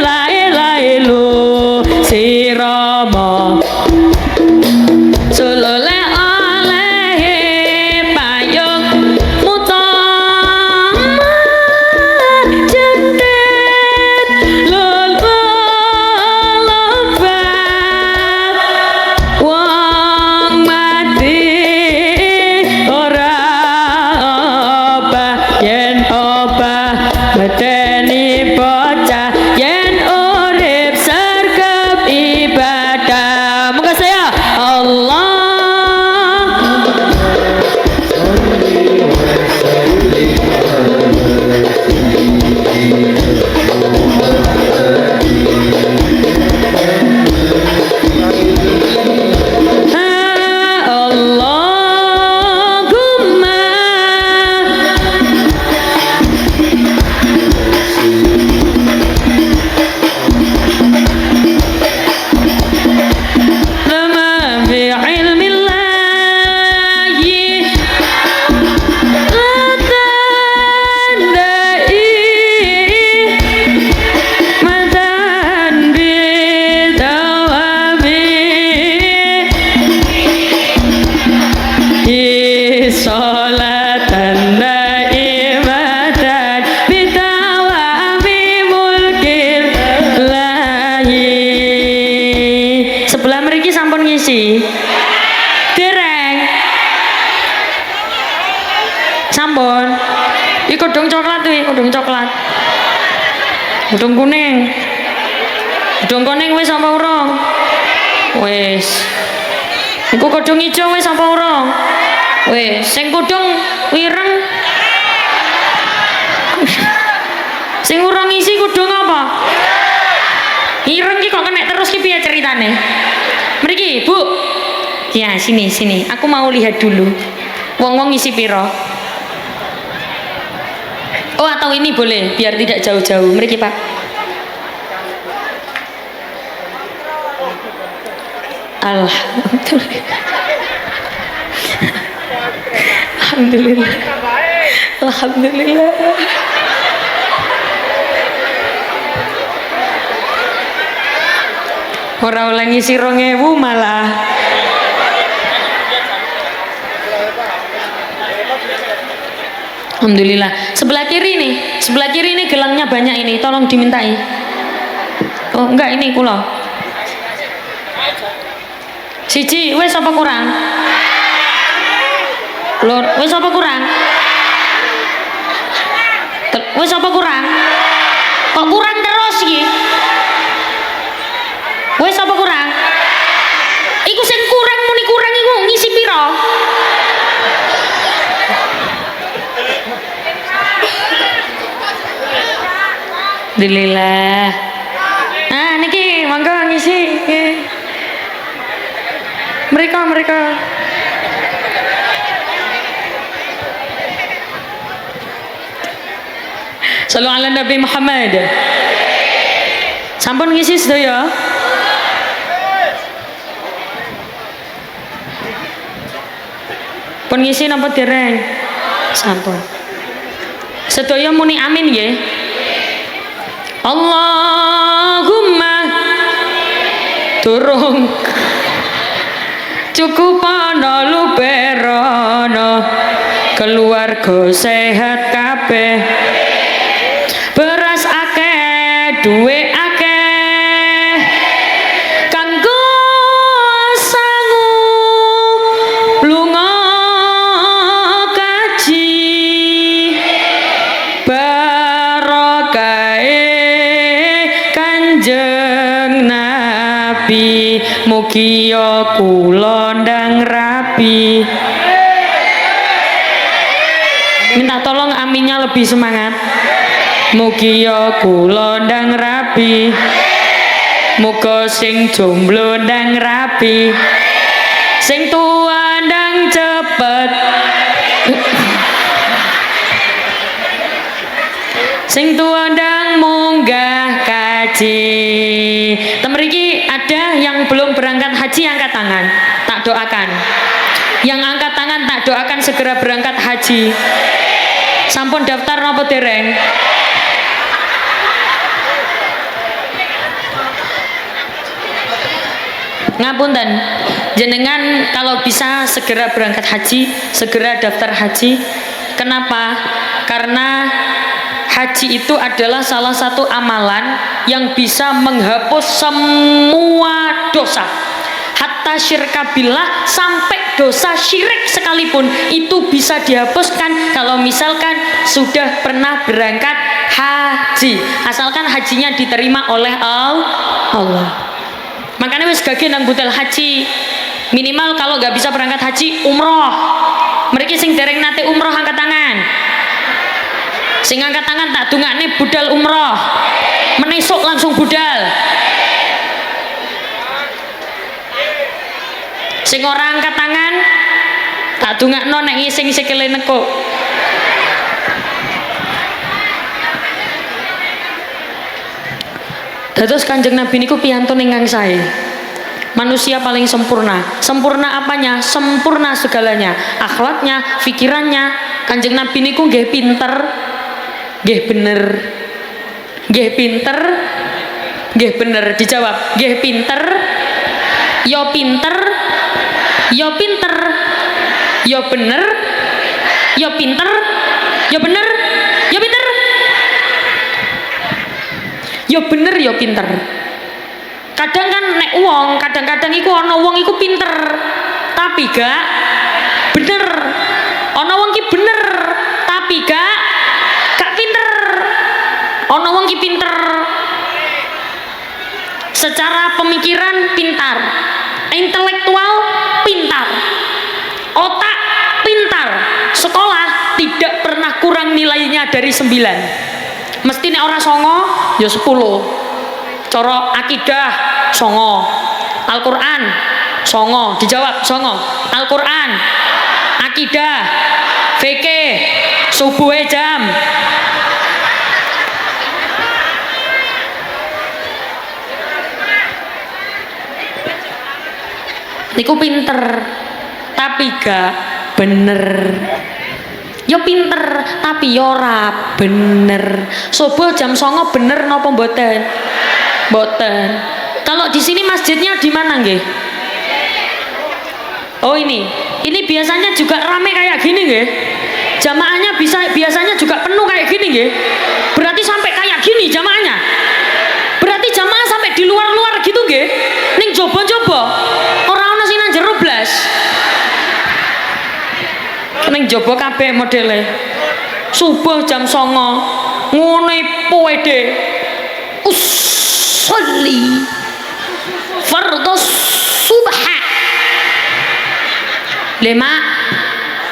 la elo sirama Solo leh Udung kuning wis apa urung? Wis. Iku kodong ijo wis apa urung? Wis. Sing kodong ireng. Sing urung isi kodong apa? Ireng ki kok kenek terus ki piye ceritane? Mriki, Bu. Ya, sini, sini. Aku mau lihat dulu. Wong-wong ngisi piro? Oh, atau ini boleh, biar tidak jauh-jauh. Mriki, Pak. Alhamdulillah. Alhamdulillah. Alhamdulillah. Ora oleh ngisi 2000 malah. Alhamdulillah. Sebelah kiri nih gelangnya banyak ini, tolong dimintai. Oh enggak, ini kula. Siji, wes apa kurang? Lur, wes apa kurang? Wes apa kurang? Kok kurang terus iki? Wes apa kurang? Iku sing kurang muni kurang iku ngisi piro? Alhamdulillah. Nah, niki monggo ngisi. Mereka. Sallu ala Nabi Muhammad. Sampun ngisi sedaya. Pun ngisi napa dereng? Sampun. Sedaya muni amin nggih. Allahumma durung cukup ana luberono keluarga sehat kabeh beras akeh duwe akeh kanggo sangu lunga kaji barokah Kanjeng Nabi mugi kula ndang rapi. Minta tolong aminnya lebih semangat. Mugi kula ndang rapi. Muga sing jomblo ndang rapi. Sing tua ndang cepet. Sing tua ndang munggah kaji. Temeriki ada yang belum berangkat haji, angkat tangan, tak doakan. Yang angkat tangan tak doakan segera berangkat haji. Sampun daftar napa dereng? Ngapunten, jenengan kalau bisa segera berangkat haji, segera daftar haji. Kenapa? Karena haji itu adalah salah satu amalan yang bisa menghapus semua dosa. Hatta syirka billah, sampai dosa syirik sekalipun itu bisa dihapuskan kalau misalkan sudah pernah berangkat haji. Asalkan hajinya diterima oleh Allah. Makanya wis gage nang budal haji. Minimal kalau nggak bisa berangkat haji, umroh. Mereka sing dereng nate umroh angkat tangan. Sing angkat tangan tak dungakne budal umroh. Menesuk langsung budal. Sing ora angkat tangan tak dungakno nek ngising sikile nekuk. Dados Kanjeng Nabi niku piyantun ingkang sae. Manusia paling sempurna. Sempurna apanya? Sempurna segalanya. Akhlaknya, pikirannya. Kanjeng Nabi niku nggih pinter, nggih bener. Nggih pinter, nggih bener. Dijawab, nggih pinter, yo pinter, yo pinter, yo bener, yo pinter, yo bener, yo pinter. Yo bener yo pinter. Kadang kan nek wong, kadang-kadang iku ana wong iku pinter, tapi gak bener. Ana wong ki bener, tapi gak pinter. Ana wong ki pinter. Secara pemikiran pintar, intelektual pintar, otak pintar, sekolah tidak pernah kurang nilainya dari 9. Mesti nek ora songo ya 10. Cara akidah songo, Al-Qur'an Songo, dijawab songo. Al-Quran, akidah, fikih, subuh jam. Niku pinter, tapi gak bener. Yo pinter, tapi yo ora bener. Subuh jam 09.00 bener napa mboten? Mboten. Kalau di sini masjidnya di mana nggih? Oh ini biasanya juga rame kayak gini nggih. Jamaahnya biasanya juga penuh kayak gini nggih. Berarti sampai kayak gini jamaahnya. Berarti jamaah sampai di luar-luar gitu nggih. Ning jobo-jobo. Ora ono sing nang jero blas. Ning jobo kabeh modele. Subuh jam 09.00 ngene poede. Usolli fardhus subha. Lema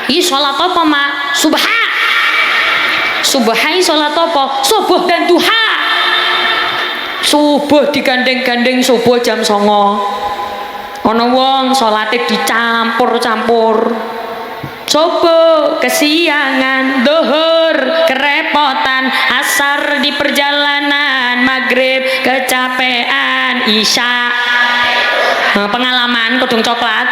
ini sholat apa mak? Subha. Subhai sholat apa? Subuh dan duha. Subuh digandeng-gandeng subuh jam 09.00. Ono wong sholatnya dicampur-campur. Subuh kesiangan, duhur kerepotan, asar di perjalanan, maghrib kecapean, isya. Pengalaman kudung coklat.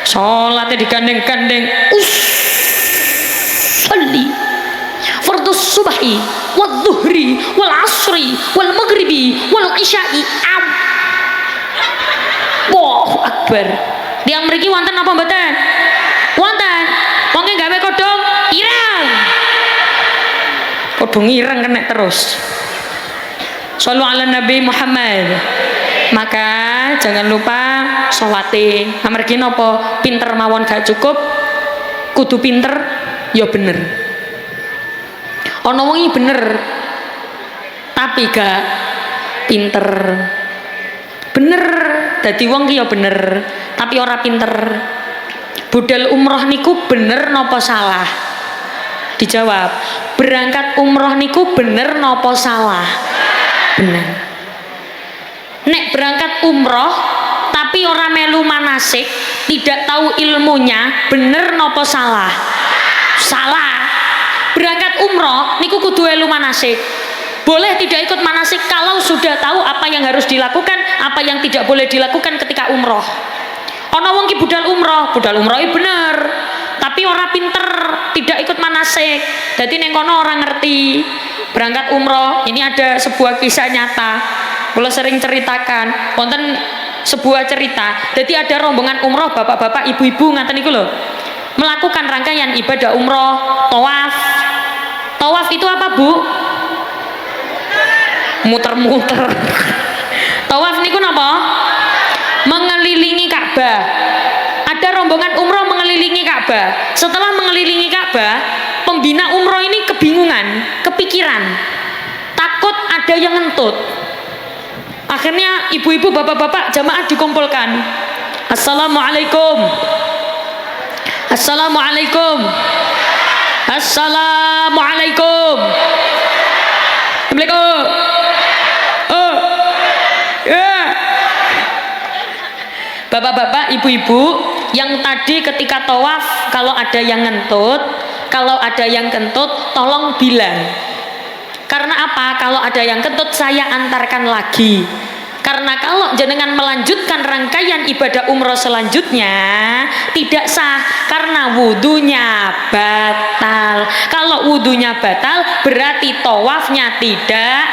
Sholatnya digandeng-gandeng. Usolli fardhus subhi wal dhuhri wal asri wal maghribi wal isya'i. Allahu akbar. Tiang mriki wonten apa mboten? Wonten. Wonge gawe kodhong ireng. Kodhong ireng kena terus. Shallu ala Nabi Muhammad. Maka jangan lupa sholate. Amargi napa? Pinter mawon gak cukup, kudu pinter ya bener. Ana wong bener tapi gak pinter. Bener dadi wong ki ya bener tapi ora pinter. Budal umroh niku bener napa salah? Dijawab. Berangkat umroh niku bener napa salah? Bener. Nek berangkat umroh tapi ora melu manasik, tidak tahu ilmunya, bener nopo salah? Salah. Berangkat umroh niku kudu elu manasik. Boleh tidak ikut manasik kalau sudah tahu apa yang harus dilakukan, apa yang tidak boleh dilakukan ketika umroh. Ana wong ki budal umroh bener, tapi ora pinter, tidak ikut manasik. Dadi ning kono ora ngerti. Berangkat umroh, ini ada sebuah kisah nyata. Kalau sering ceritakan, wonten sebuah cerita. Jadi ada rombongan umroh bapak-bapak, ibu-ibu ngaten niku lho. Melakukan rangkaian ibadah umroh, tawaf. Tawaf itu apa, Bu? Muter-muter. Tawaf niku napa? Mengelilingi Ka'bah. Ada rombongan umroh mengelilingi Ka'bah. Setelah mengelilingi Ka'bah, pembina umroh ini kebingungan, kepikiran. Takut ada yang ngentut. Akhirnya ibu-ibu, bapak-bapak, jamaah dikumpulkan. Assalamualaikum. Assalamualaikum. Assalamualaikum. Assalamualaikum. Oh. Yeah. Bapak-bapak, ibu-ibu yang tadi ketika tawaf kalau ada yang ngentut, tolong bilang. Karena apa? Kalau ada yang kentut saya antarkan lagi. Karena kalau jenengan melanjutkan rangkaian ibadah umroh selanjutnya tidak sah karena wudhunya batal. Kalau wudhunya batal berarti tawafnya tidak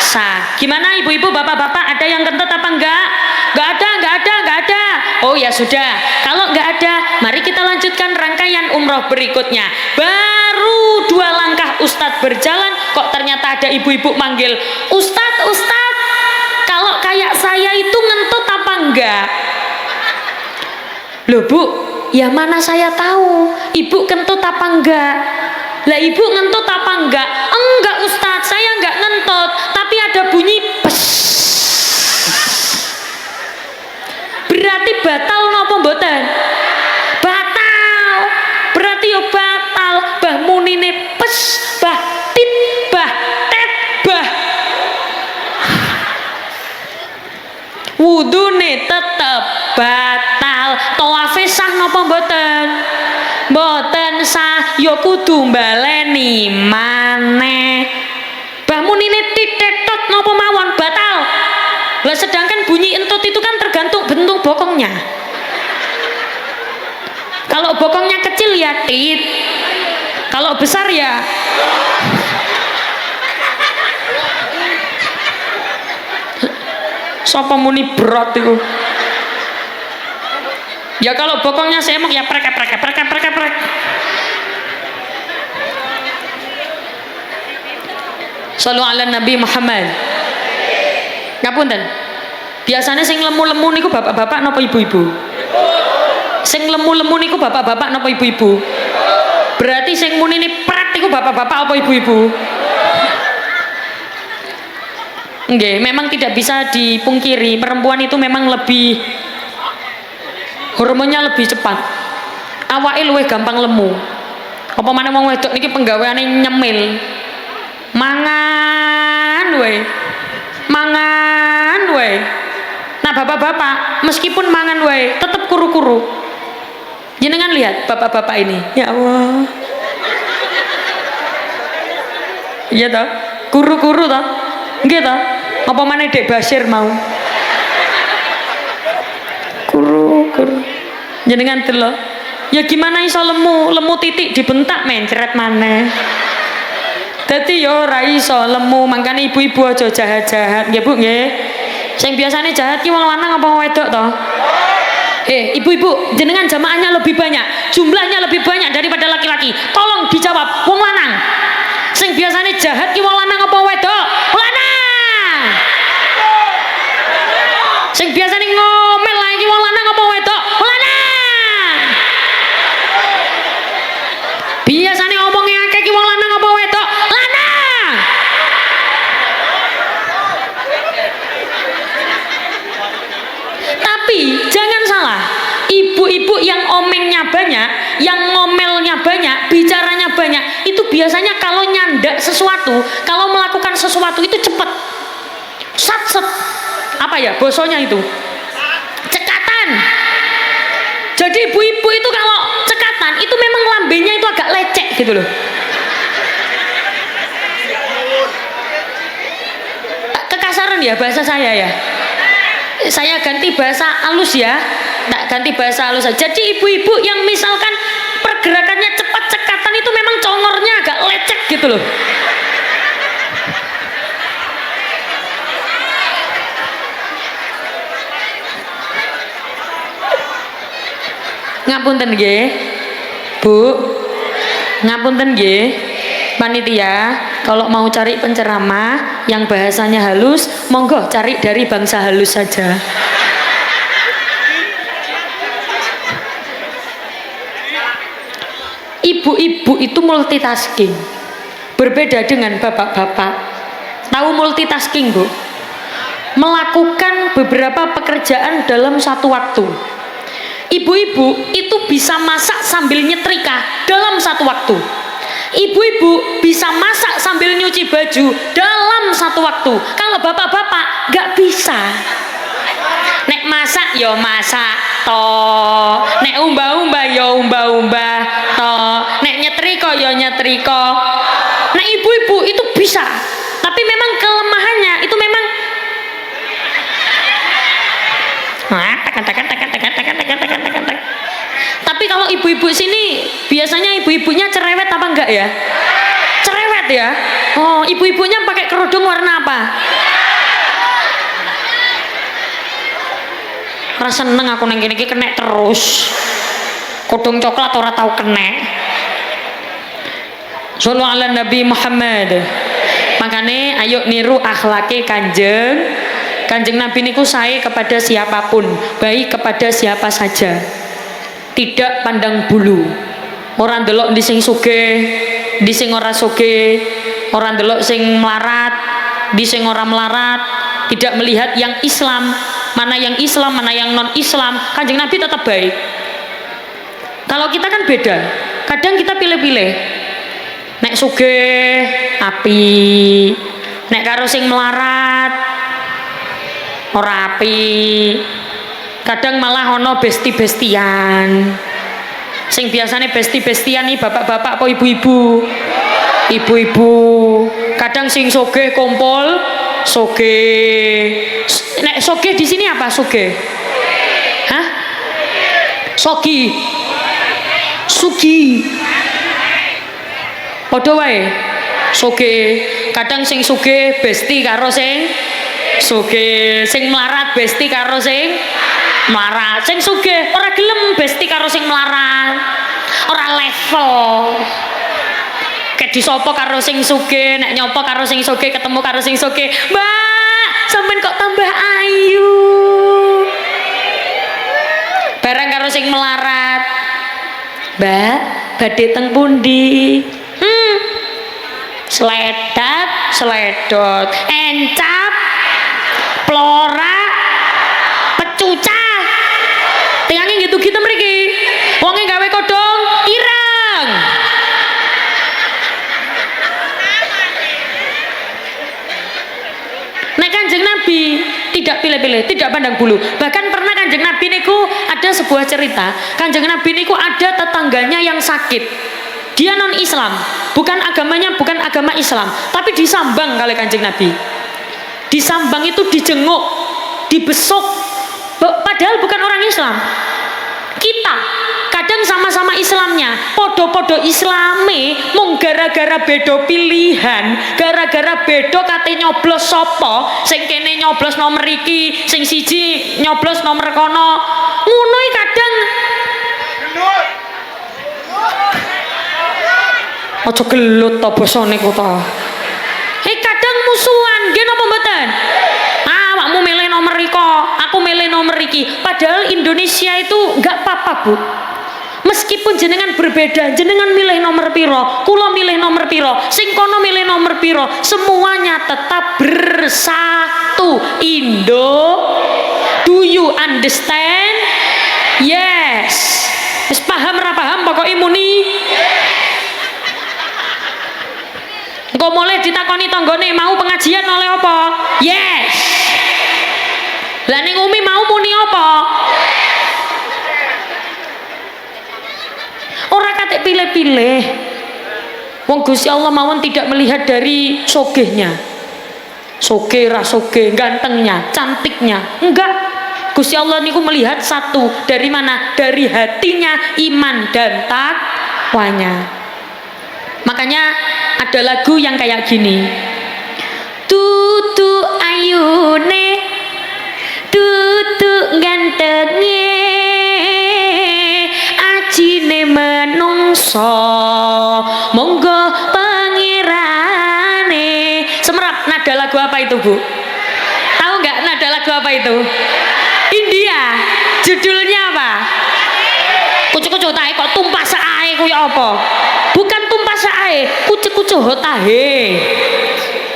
sah. Gimana ibu-ibu, bapak-bapak, ada yang kentut apa enggak? Enggak ada. Oh ya sudah. Kalau enggak ada, mari kita lanjutkan rangkaian umroh berikutnya. Baru 2 langkah Ustadz berjalan, kok ternyata ada ibu-ibu manggil, Ustadz, kalau kayak saya itu ngentut apa enggak? Loh Bu, ya mana saya tahu ibu kentut apa enggak? Lah ibu ngentut apa enggak? Enggak Ustadz, saya enggak ngentut, tapi ada bunyi pes. Berarti batal napa mboten? Batal. Berarti yo batal. Bah munine pes, bah tit, bah tet, bah wudune Mboten sah ya kudu baleni maneh. Mbah munine titetot napa mawon batal. Lah sedangkan bunyi entut itu kan tergantung bentuk bokongnya. Kalau bokongnya kecil ya tit. Kalau besar ya sapa muni berat itu. Ya kalau bokongnya semok ya prek. Sallu ala Nabi Muhammad. Ngapunten. Biasanya sing lemu-lemu niku bapak-bapak napa ibu-ibu? Sing lemu-lemu niku bapak-bapak napa ibu-ibu? Berarti sing muni ini prek niku bapak-bapak apa ibu-ibu? Nggih, memang tidak bisa dipungkiri perempuan itu memang lebih hormonnya lebih cepat. Awake luwih gampang lemu. Apa maneh wong wedok niki penggaweane nyemil. Mangan we. Nah bapak-bapak meskipun mangan we tetap kuru-kuru. Jenengan lihat bapak-bapak ini, ya Allah. Iya toh, kuru-kuru toh, nggih toh. Apa maneh Dek Basir mau? Kuru-kuru. Jenengan delok. Ya gimana iso lemu titik dibentak mencret maneh. Dadi yo ora iso lemu, mangkane ibu-ibu aja jahat-jahat nggih Bu nggih. Sing biasane jahat ki wong lanang apa wong wedok to? Ibu-ibu, jenengan jamaahnya lebih banyak, jumlahnya lebih banyak daripada laki-laki. Tolong dijawab, wong lanang. Sing biasane jahat ki wong lanang apa wedok? Lanang. Sing biasane ngomel lagi wong lanang apa wedok? Lanang. Biasane omongnya akeh ki wong lanang apa wedok? Tapi jangan salah, ibu-ibu yang omengnya banyak, yang ngomelnya banyak, bicaranya banyak, itu biasanya kalau nyandak sesuatu, kalau melakukan sesuatu itu cepat. Sat. Apa ya bosonya itu? Cekatan. Jadi ibu-ibu itu kalau cekatan, itu memang lambenya itu agak lecek gitu loh. Kekasaran ya bahasa saya ya. Saya ganti bahasa halus ya, tak ganti bahasa halus aja. Jadi ibu-ibu yang misalkan pergerakannya cepat cekatan itu memang congornya agak lecek gitu loh. Ngapunten nggih Bu, ngapunten nggih panitia, kalau mau cari penceramah yang bahasanya halus, monggo cari dari bangsa halus saja. Ibu-ibu itu multitasking, berbeda dengan bapak-bapak. Tahu multitasking Bu? Melakukan beberapa pekerjaan dalam satu waktu. Ibu-ibu itu bisa masak sambil nyetrika dalam satu waktu. Ibu-ibu bisa masak sambil nyuci baju dalam satu waktu. Kalau bapak-bapak nggak bisa. Nek masak yo masak to, nek umbah-umbah yo umbah-umbah to, nek nyetrika yo nyetrika. Nah ibu-ibu itu bisa, tapi memang kelemahannya itu memang Tapi kalau ibu-ibu sini biasanya ibu-ibunya cerewet apa enggak ya? Cerewet ya. Oh, ibu-ibunya pakai kerudung warna apa? Rasa seneng aku neng gini kena terus. Kudung coklat ora tahu kena. Sallu ala Nabi Muhammad. Makanya ayo niru akhlake Kanjeng Nabi niku sae kepada siapapun, baik kepada siapa saja. Tidak pandang bulu. Orang delok di sing sugih, di sing ora sugih, orang delok sing melarat, di sing ora melarat, tidak melihat yang Islam, mana yang Islam, mana yang non Islam. Kanjeng Nabi tetap baik. Kalau kita kan beda. Kadang kita pilih-pilih. Nek sugih api, nek karo sing melarat ora api. Kadang malah ono besti-bestian. Sing biasanya besti-bestian nih bapak-bapak apa ibu-ibu? Ibu-ibu. Kadang sing soge kompol, soge. Nek soge di sini apa soge? Hah? Sogi. Sugi. Padha wae. Soge. Kadang sing soge besti karo sing soge, sing melarat besti karo sing melarat. Sing sugih ora gelem besti karo sing melarat. Ora level. Kayak disopo karo sing sugih, nek nyopo karo sing sugih, ketemu karo sing sugih. Mbak, sampean kok tambah ayu. Barang karo sing melarat. Mbak, badhe teng pundi? Sledat, sledot, encap, plora, pecucah. Tiange gitu-gitu mriki. Wonge gawe kodhong ireng. Nek Kanjeng Nabi tidak pilih-pilih, tidak pandang bulu. Bahkan pernah Kanjeng Nabi niku ada sebuah cerita. Kanjeng Nabi niku ada tetangganya yang sakit. Dia non Islam, bukan agamanya bukan agama Islam, tapi disambang kali Kanjeng Nabi. Disambang itu dijenguk, dibesuk, padahal bukan orang Islam. Kita kadang sama-sama Islamnya, podo-podo Islame, mung gara-gara bedo pilihan, gara-gara bedo kate nyoblos sopo, sing kene nyoblos nomor iki, sing siji nyoblos nomor kono, ngono kadang. Aja gelut to basane ku to. Kadang musuhan, nggih napa mboten? Awakmu milih nomor iko, aku milih nomor iki. Padahal Indonesia itu enggak apa-apa, Bu. Meskipun jenengan berbeda, jenengan milih nomor piro, kula milih nomor piro, sing kono milih nomor piro, semuanya tetap bersatu. Indo. Do you understand? Yes. Wis paham ra paham pokoke muni. Engko mulai ditakoni tanggane mau pengajian oleh apa? Yes. Lah ning Umi mau muni apa? Ora kate pilih-pilih. Wong Gusti Allah mawon tidak melihat dari sogehnya. Soge ra soge, gantengnya, cantiknya. Enggak. Gusti Allah niku melihat satu, dari mana? Dari hatinya, iman dan takwanya. Makanya ada lagu yang kayak gini. Tutu ayune, tutu gantenge, ajine menungso, monggo pangirane. Semerap, nada lagu apa itu, Bu? Tahu nggak nada lagu apa itu? India. Judulnya apa? Kucu-kucu tae kok tumpah seae kuwi apa? Bukan tumpah seae, kucu-kucu hotahe.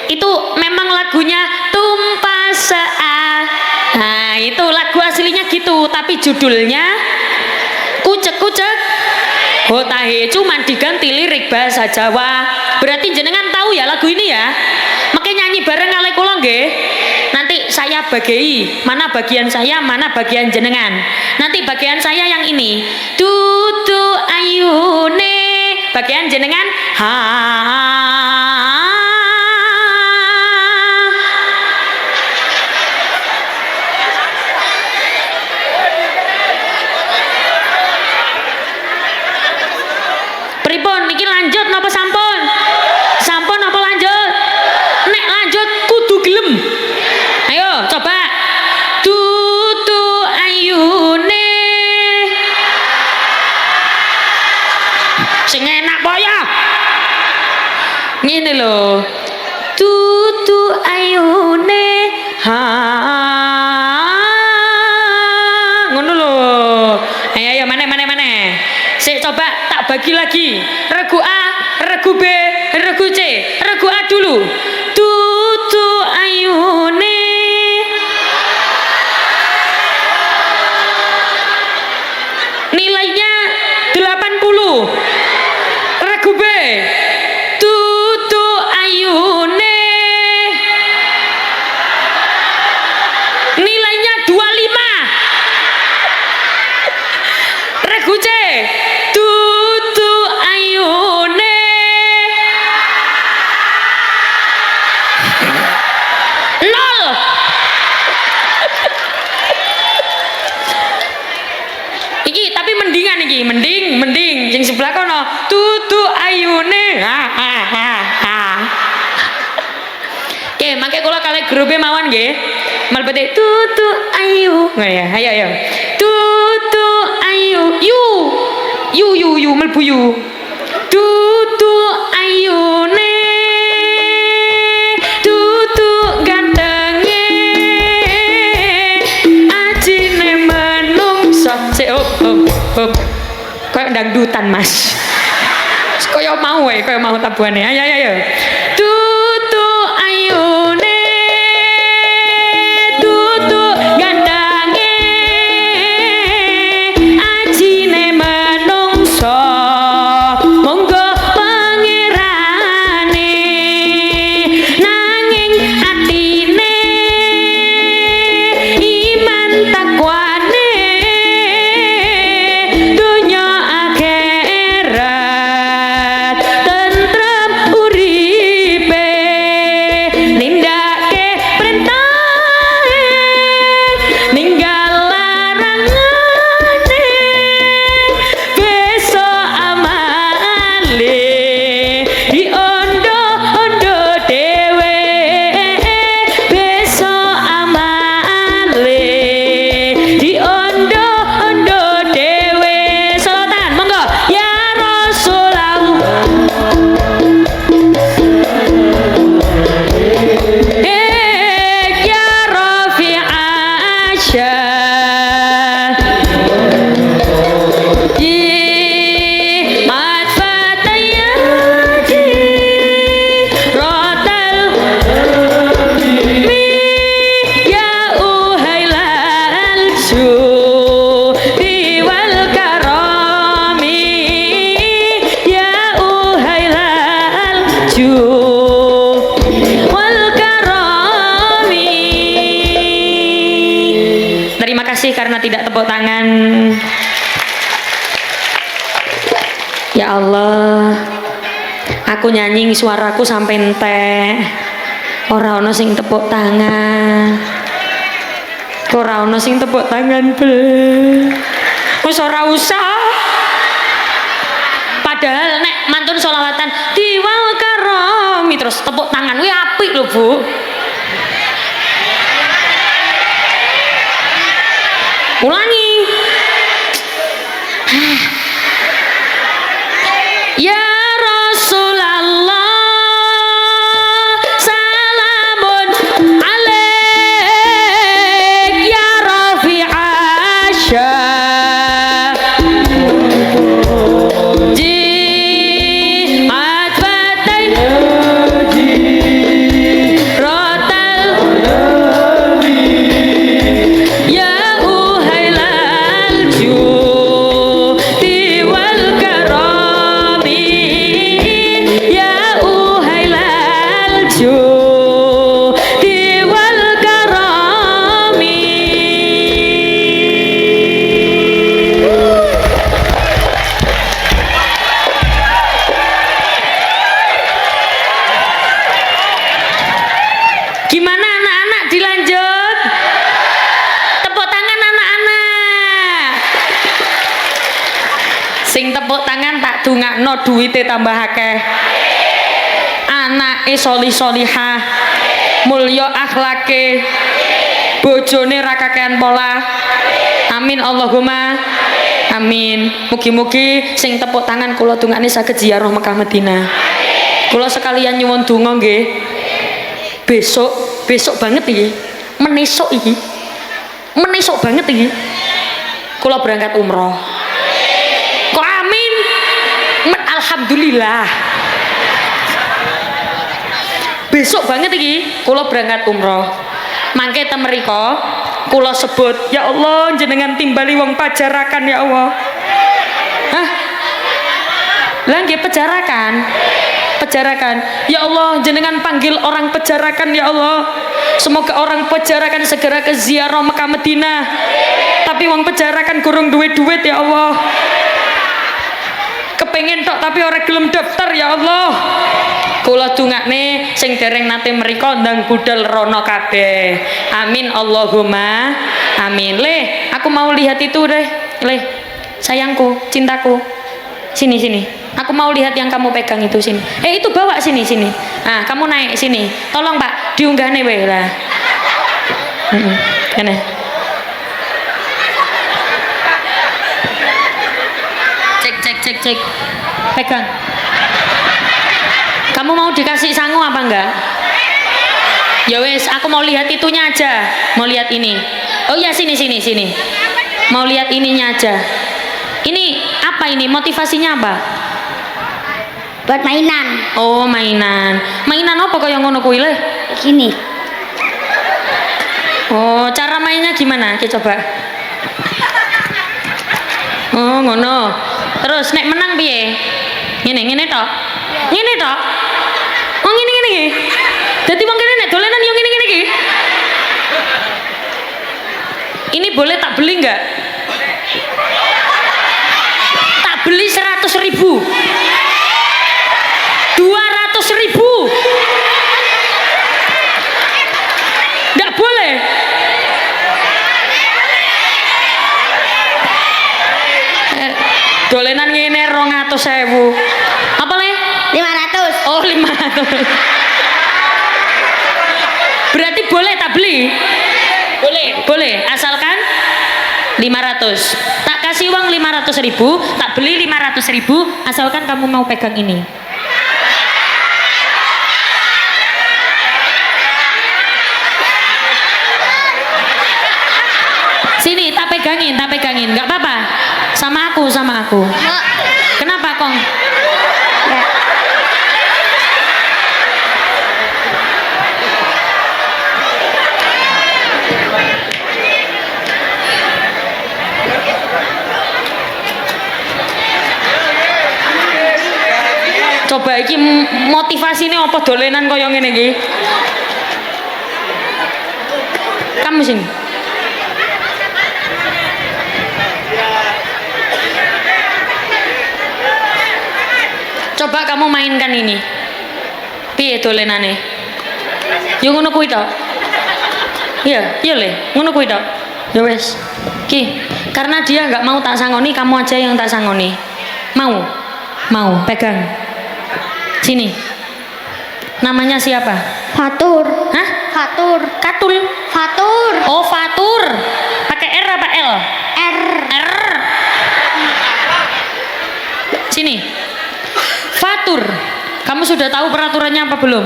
Itu memang lagunya tumpah seae. Nah, itu lagu aslinya gitu, tapi judulnya kucek-kucek hotahe, cuman diganti lirik bahasa Jawa. Berarti jenengan tahu ya lagu ini ya? Makanya nyanyi bareng kali kula nggih. Nanti saya bagi, mana bagian saya, mana bagian jenengan. Nanti bagian saya yang ini. Tutu ayune, bagian jenengan ha. Pripun niki lanjut napa sampun? Sampun napa lanjut? Nek lanjut kudu gelem. Ayo coba. Tutu ayune. Sing enak po ya. Ngene lho. Tutu ayune ha. Ngono lho. Ayo mana. Sik coba tak bagi lagi. Regu A, regu B, regu C. Regu A dulu. Tutu ayune. Nilainya 80. Regu B. Tutu ayune. Nilainya 25. Regu C. Sik kula kalih grupe mawon nggih. Mlebete tutu ayu. Ngono ya. Ayo ayo. Tutu ayu. Yu mlebu yu. Tutu ayune. Tutu gantenge. Ajine menungso. Sik hop. Kayak dangdutan Mas. Kaya mau tabuhane. Ayo ayo. Tutu ayune. Tutu gandange. Ajine menungso. Monggo pangerane. Nanging atine. Iman takwane. Dunya akhirat. Tentrem uripe. Nindake perintahe. Ninggal larangane. Besok amale. Diondo-ondo dewe. Besok amale. Diondo-ondo dewe. Selatan, monggo. Ya Rasulullah. Ya Rafi'asya. Mat fatayati. Rotal. Mi. Ya uhailal judi wal karami. Ya uhailal judi wal karami. Terima kasih karena tidak tepuk tangan. Ya Allah, aku nyanyi suaraku sampai entek. Ora ono sing tepuk tangan. Ora ono sing tepuk tangan bel. Wis ora usah. Padahal nek mantun sholawatan diwal karomi terus tepuk tangan kuwi apik lho, Bu. Ulangi. Ya Rasulullah, salamun alaik ya Rafi'asya. Jimat batai rotal. Ya uhailal judi wal karami. Ya uhailal judi wal karami. Gimana anak-anak, dilanjut? Tepuk tangan anak-anak. Sing tepuk tangan tak dungakno duwite tambah akeh. Anake solih-solihah. Mulya akhlake. Bojone ra kakean pola. Amin Allahumma amin. Mugi-mugi sing tepuk tangan kula dungakne saged ziarah Mekah Madinah. Kula sekalian nyuwun donga nggih. Besok banget iki. Menesuk iki. Menesuk banget iki. Kula berangkat umroh. Kok amin? Alhamdulillah. Besok banget iki kula berangkat umroh. Mangke ten mriko kula sebut, ya Allah jenengan timbali wong pajarakan ya Allah. Hah? Lah nggih pejarakan. Ya Allah jenengan panggil orang pejarakan ya Allah. Semoga orang pejarakan segera ke ziarah Mekah Madinah. Tapi wong pejarakan kurang duit ya Allah. Kepengen tok tapi orang gelem daftar ya Allah. Kula dungakne sing dereng nate mriko ndang budal rono kabeh. Amin Allahumma amin. Le, aku mau lihat itu deh. Le, sayangku, cintaku. Sini. Aku mau lihat yang kamu pegang itu sini. Itu bawa sini. Nah, kamu naik sini. Tolong Pak, diunggah nih weh lah. Kene. Cek. Pegang. Kamu mau dikasih sangu apa enggak? Ya wes, aku mau lihat itunya aja. Mau lihat ini. Oh ya, sini. Mau lihat ininya aja. Ini apa ini? Motivasinya apa? Buat mainan. Oh, mainan. Mainan apa kok yang ngono kuwi le? Gini. Oh, cara mainnya gimana? Oke, coba. Oh, ngono. Terus nek menang piye? Ngene tok. Ngene tok. Oh, ngene iki. Dadi wong kene nek dolenan yo ngene iki. Ini boleh tak beli enggak? Tak beli 100.000. 200.000. Enggak boleh. Dolenan ngene 200.000. Apa le? 500. Oh, 500. Berarti boleh tak beli? Boleh, asalkan 500. Tak kasih uang 500.000, tak beli 500.000, asalkan kamu mau pegang ini. Sini, tak pegangin, nggak apa-apa. Sama aku. Kenapa Kong? Ya. Coba iki motivasinya apa dolenan kaya ngene iki? Kamu sini. Coba kamu mainkan ini. Piye dolenane? Yo ngono kuwi tok. Iya le, ngono kuwi tok. Ya wes. Ki, karena dia nggak mau tak sangoni, kamu aja yang tak sangoni. Mau, pegang. Sini. Namanya siapa? Fatur. Hah? Fatur. Katul. Fatur. Oh, Fatur. Pakai R apa L? R. Sini. Fatur. Kamu sudah tahu peraturannya apa belum?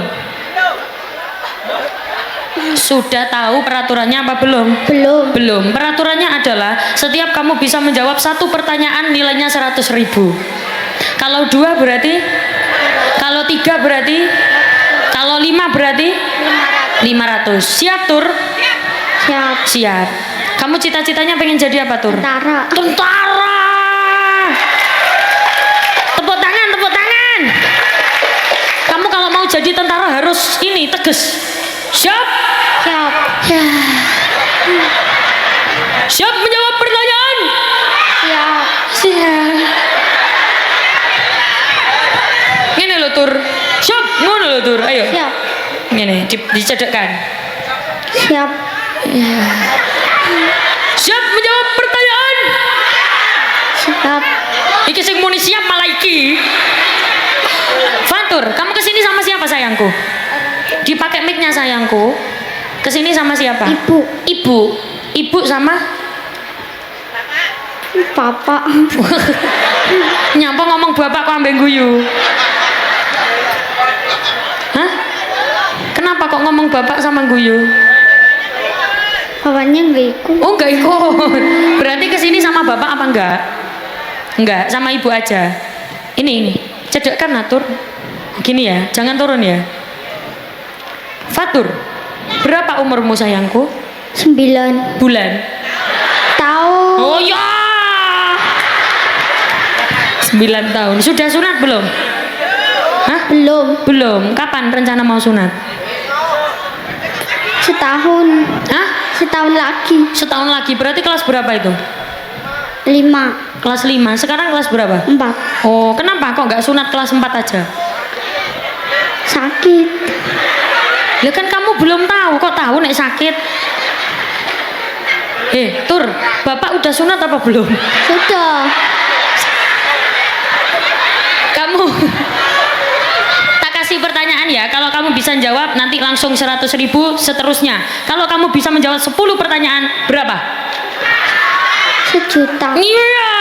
Sudah tahu peraturannya apa belum? Belum. Peraturannya adalah setiap kamu bisa menjawab satu pertanyaan nilainya 100.000. Kalau 2 berarti, kalau 3 berarti, kalau 5 berarti 500. Siap Tur? Siap. Kamu cita-citanya pengen jadi apa Tur? Tentara. Tepuk tangan. Kamu kalau mau jadi tentara harus ini tegas. Siap. Siap menjawab pertanyaan. Siap. Ngene lho Tur. Siap, ngono lho Tur. Ayo. Siap. Ngene dicedekkan. Siap. Siap menjawab pertanyaan. Siap. Iki sing muni siap malah iki. Fatur, kamu kesini sama siapa sayangku? Dipakai mic-nya sayangku. Kesini sama siapa? Ibu sama? Papa. Nyampe ngomong bapak kok ambeng guyu. Hah? Kenapa kok ngomong bapak sama guyu? Bapaknya nggak ikut. Oh, nggak ikut. Berarti kesini sama bapak apa enggak? Enggak, sama ibu aja. Ini. Cedekkan atur. Gini ya, jangan turun ya. Fatur, berapa umurmu sayangku? 9 bulan. tahun. Oh ya, 9 tahun. Sudah sunat belum? Hah? Belum. Kapan rencana mau sunat? Setahun. Hah? Setahun lagi. Berarti kelas berapa itu? 5. Kelas 5. Sekarang kelas berapa? 4. Oh, kenapa kok nggak sunat kelas 4 aja? Sakit. Ya kan kamu belum tahu, kok tahu nek sakit? Tur, bapak udah sunat apa belum? Sudah. Kamu tak kasih pertanyaan ya, kalau bisa jawab nanti langsung 100.000 seterusnya. Kalau kamu bisa menjawab 10 pertanyaan, berapa? 1 juta. Iya.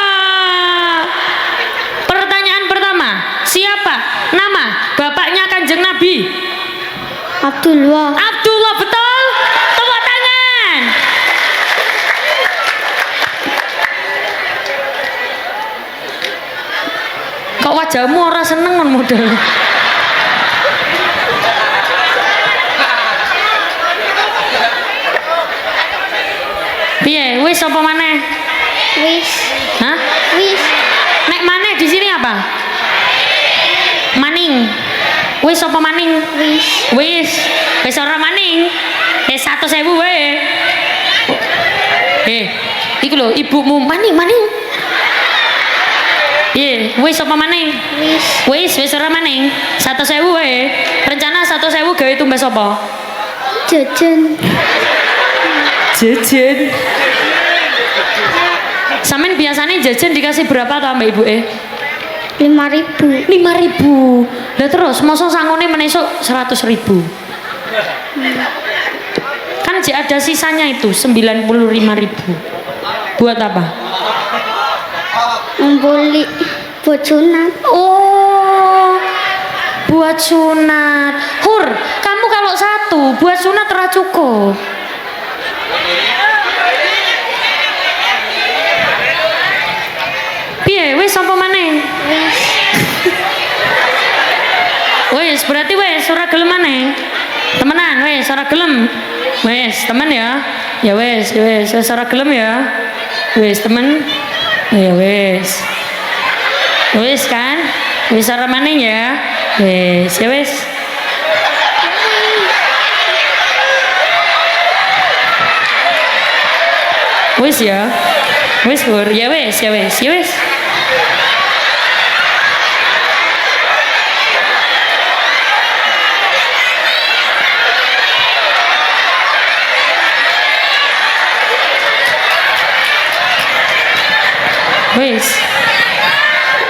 Pertanyaan pertama, siapa nama bapaknya Kanjeng Nabi? Abdullah. Abdullah, betul. Tepuk tangan. Kok wajahmu ora seneng mon model? Piye, wis apa maneh? Wis. Hah? Wis. Nek maneh di sini apa? Maning. Wis apa maning? Wis. Wis ora maning. 100.000 wae. Iku lho ibumu maning. Wis apa maning? Wis ora maning. 100.000 wae. Rencana 100.000 gawe tumbas apa? Jajan. Jajan. Sampeyan biasanya jajan dikasih berapa to mbak ibu 5.000. 5.000. Lah terus mosok sangone menesuk 100.000. Kan jek ada sisanya itu 95.000. Buat apa? Membeli buat sunat. Oh, buat sunat. Hur, kamu kalau 1 buat sunat ora cukup. Piye, wis apa maneh? Wis, berarti wis ora gelem maneh. Temenan wis ora gelem. Wis, temen ya. Ya wis ora gelem ya. Wis temen. Ya wis. Wis kan? Wis ora maneh ya. Wis, ya wis. Wis ya. Wis Hur, ya wis. Wis.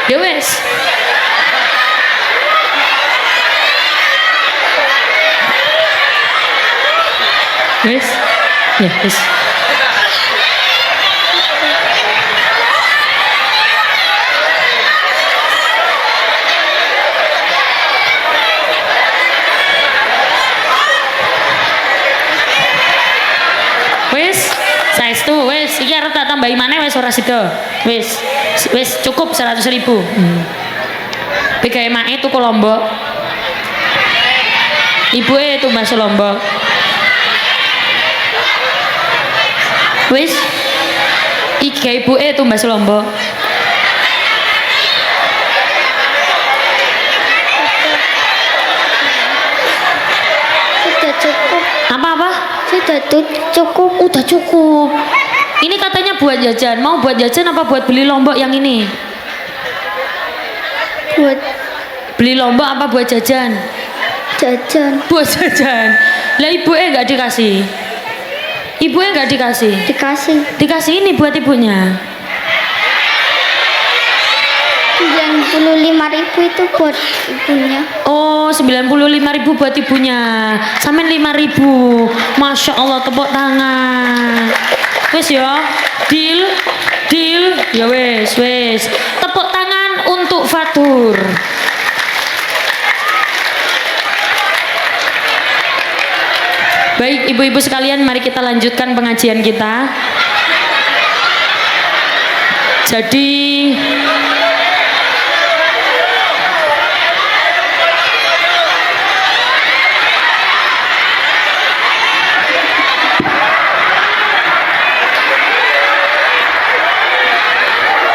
Ya wis. Wis. Ya wis. Wis, saestu wis iki arep tak tambahi maneh wis ora sida. Wis cukup 100.000. Iki gawe make tuku lombok. Ibuke tumbas lombok. Wis iki gawe ibuke tumbas lombok. Sudah cukup. Apa? Sudah cukup. Udah cukup. Ini katanya buat jajan. Mau buat jajan apa buat beli lombok yang ini? Buat Beli lombok apa buat jajan? jajan. Buat jajan. Lah ibunya nggak dikasih. Ibunya nggak dikasih. Dikasih ini buat ibunya. 95.000 itu buat ibunya. Oh, 95.000 buat ibunya. Sampean 5.000. Masya Allah, tepuk tangan. Wes ya, deal. Ya wes. Tepuk tangan untuk Fatur. Baik ibu-ibu sekalian, mari kita lanjutkan pengajian kita. Jadi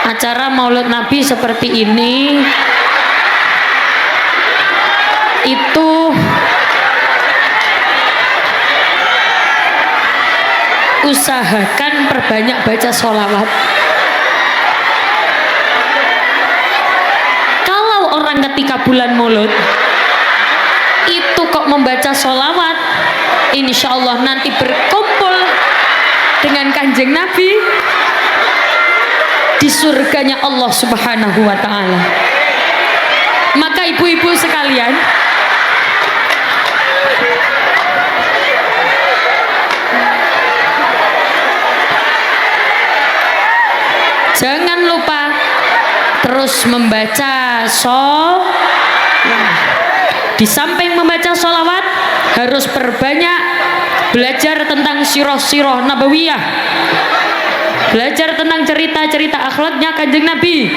acara Maulid Nabi seperti ini itu usahakan perbanyak baca sholawat. Kalau orang ketika bulan Maulid itu kok membaca sholawat, insya Allah nanti berkumpul dengan Kanjeng Nabi di surganya Allah Subhanahu wa Ta'ala. Maka ibu-ibu sekalian, terus membaca di samping membaca sholawat harus perbanyak belajar tentang sirah-sirah nabawiyah, belajar tentang cerita-cerita akhlaknya Kanjeng Nabi.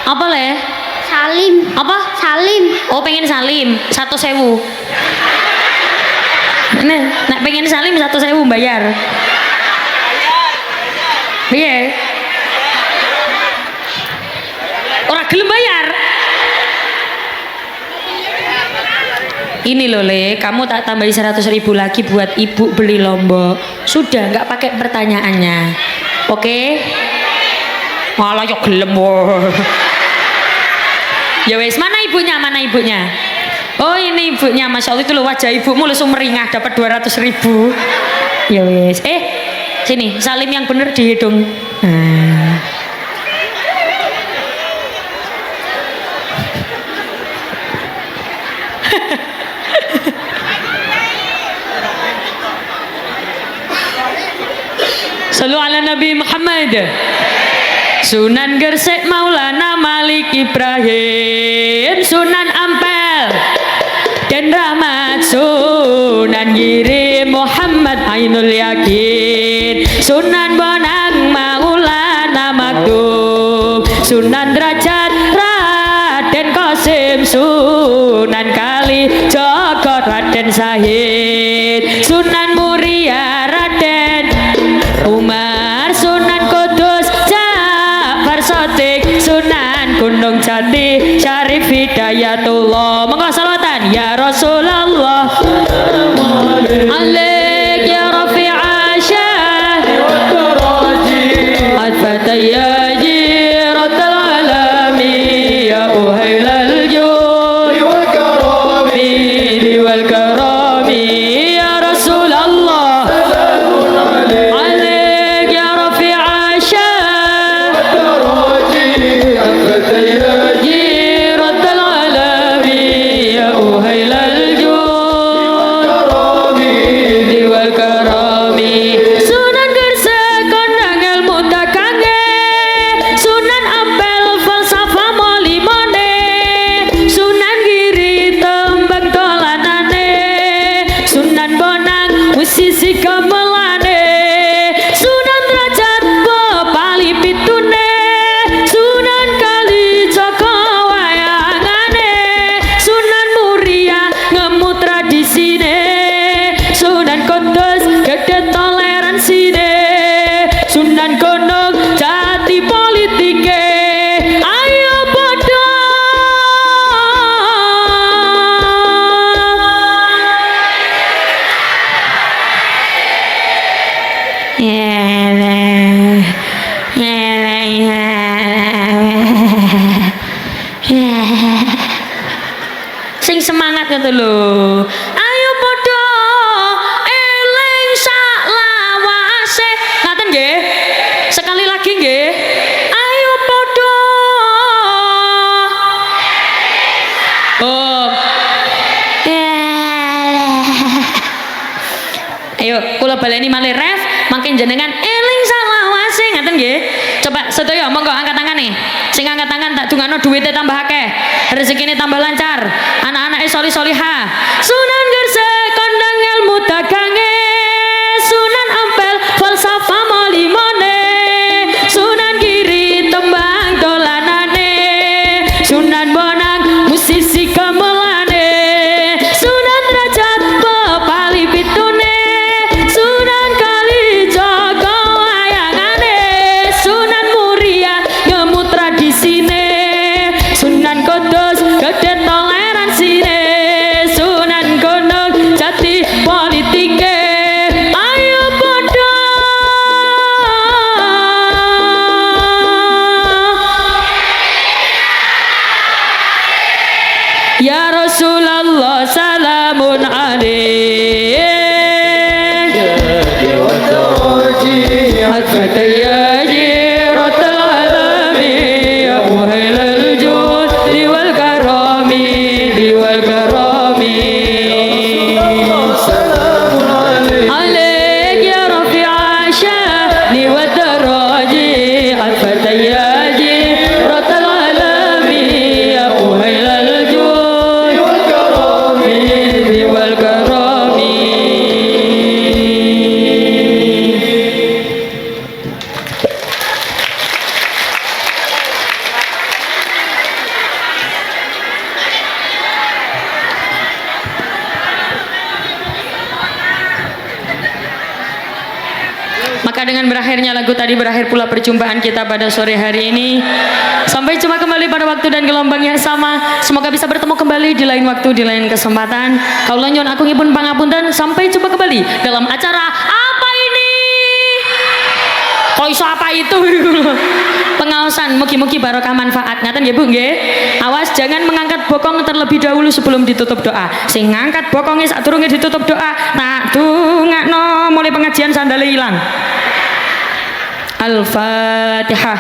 Apa le? Salim. Apa? Salim. Oh pengen salim 1.000. Nak pengen salim 1.000 bayar. Iya. Orang gelem bayar. Ini loh le, kamu tak tambahi 100.000 lagi buat ibu beli lombok. Sudah nggak pakai pertanyaannya. Oke? Malah yo gelem. Ya wes, mana ibunya? Mana ibunya? Oh ini ibunya, masya Allah itu loh wajah ibumu langsung meringah dapat 200.000. Ya wes, sini salim yang bener di hidung. Sallu ala Nabi Muhammad. Sunan Gresik Maulana Malik Ibrahim, Sunan Ampel dan Rahmat, Sunan Giri Muhammad Ainul Yakin, Sunan Bonang Maulana Maktum, Sunan Derajat Raden Qasim, Sunan Kali Joko Raden Sahid, Sunan Muria Raden Umar, Sunan Kudus Sotik, Sunan Gunung Jati Syarif Hidayatullah. Monggo salawatan ya Rasulullah alaik ya Rafi' Asyah Al-Fataya Jiratul Alami ya Uhailal Jud wal Karami ya Rasulullah alaik ya Rafi' Asyah Jiratul Alami ya Uhailal Jud wal Karami. Sunan Gresik kondang ilmu dagange, Sunan Ampel falsafah molimone, Sunan Giri tembang dolanane, Sunan Bonang musisi gamelane, Sunan Derajat bepali pitune, Sunan Kali Joko wayangane, Sunan Muria ngemu tradisine, Sunan Kudus gede toleransine, Sunan Gunung Jati politike. Ayo padha sing semangat gitu loh. Ayo podo eling saklawase. Ngaten nggih? Sekali lagi nggih. Ayo podo. Oh. Ayo kula baleni malih ref, makin jenengan eling saklawase ngaten nggih. Coba sedaya monggo angkat tangan nih. Sing angkat tangan tak dungano duwite tambah akeh, rezekine tambah lancar, anak-anake solih-solihah. Sunan Gresik kondang ilmu dagange, Sunan Ampel falsafah molimone, Sunan Giri tembang dolanane, Sunan Bonang musisi gamelane, Sunan Derajat bepali pitune, Sunan Kali Joko wayangane, Sunan Muria ngemu tradisine, Sunan Kudus gede toleransine, Sunan Gunung Jati politike. فتى جيرة العالم يا مهل الجود والكرم والكرم عليك يا رفيع الشان والدراج الفتى جيرة العالم يا مهل الجود والكرم Maka dengan berakhirnya lagu tadi berakhir pula perjumpaan kita pada sore hari ini. Sampai jumpa kembali pada waktu dan gelombang yang sama. Semoga bisa bertemu kembali di lain waktu, di lain kesempatan. Kaula nyuwun agungipun pangapunten. Sampai jumpa kembali dalam acara apa ini? Kok iso apa itu? Pengaosan, mugi-mugi barokah manfaat. Ngaten nggih Bu nggih. Awas jangan mengangkat bokong terlebih dahulu sebelum ditutup doa. Sing ngangkat bokongnya sadurunge ditutup doa, tak dongakno mulai pengajian sandale ilang. Al-Fatihah.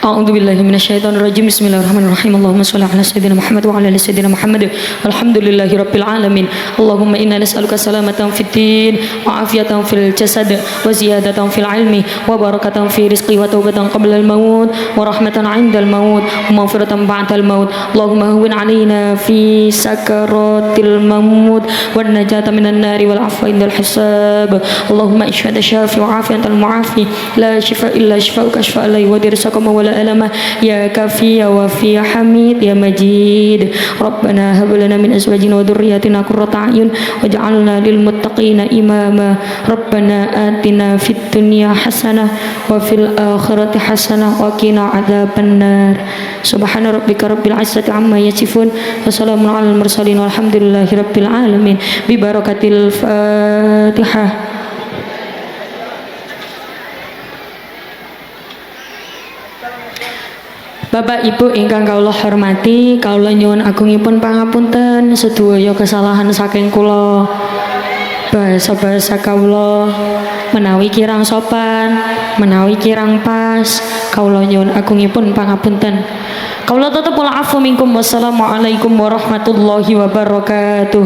A'udzu billahi minasyaitonir rajim. Bismillahirrahmanirrahim. Allahumma shalli ala sayyidina Muhammad wa ala ali sayyidina Muhammad. Alhamdulillahi rabbil alamin. Allahumma inna nas'aluka salamatan fid din wa afiyatan fil jasad wa ziyadatan fil ilmi wa barakatan fi rizqi wa taubatan qabla al maut wa rahmatan 'inda al maut wa maghfiratan ba'da al maut. Allahumma hawwin 'alaina fi sakaratil maut wan najata minan nari wal 'afwa indal hisab. Allahumma ishhad syafi wa afiyatal mu'afi la shifa illa shifauka shfa la yughadiru saqama wa ألمه يا كافي يا وفي حميد يا مجيد ربنا هب لنا من أزواجنا وذرياتنا قرة أعين واجعلنا للمتقين إماما ربنا آتنا في الدنيا حسنة وفي الآخرة حسنة وقنا عذاب النار سبحان ربك رب العزة عما يصفون وسلام على المرسلين والحمد لله رب العالمين ببركة الفاتحة. Bapak Ibu ingkang kawula hormati, kawula nyuwun agungipun pangapunten sedaya kesalahan saking kula. Basa-basa kawula menawi kirang sopan, menawi kirang pas, kawula nyuwun agungipun pangapunten. Kawula tetep wal afu minkum. Wassalamualaikum warahmatullahi wabarakatuh.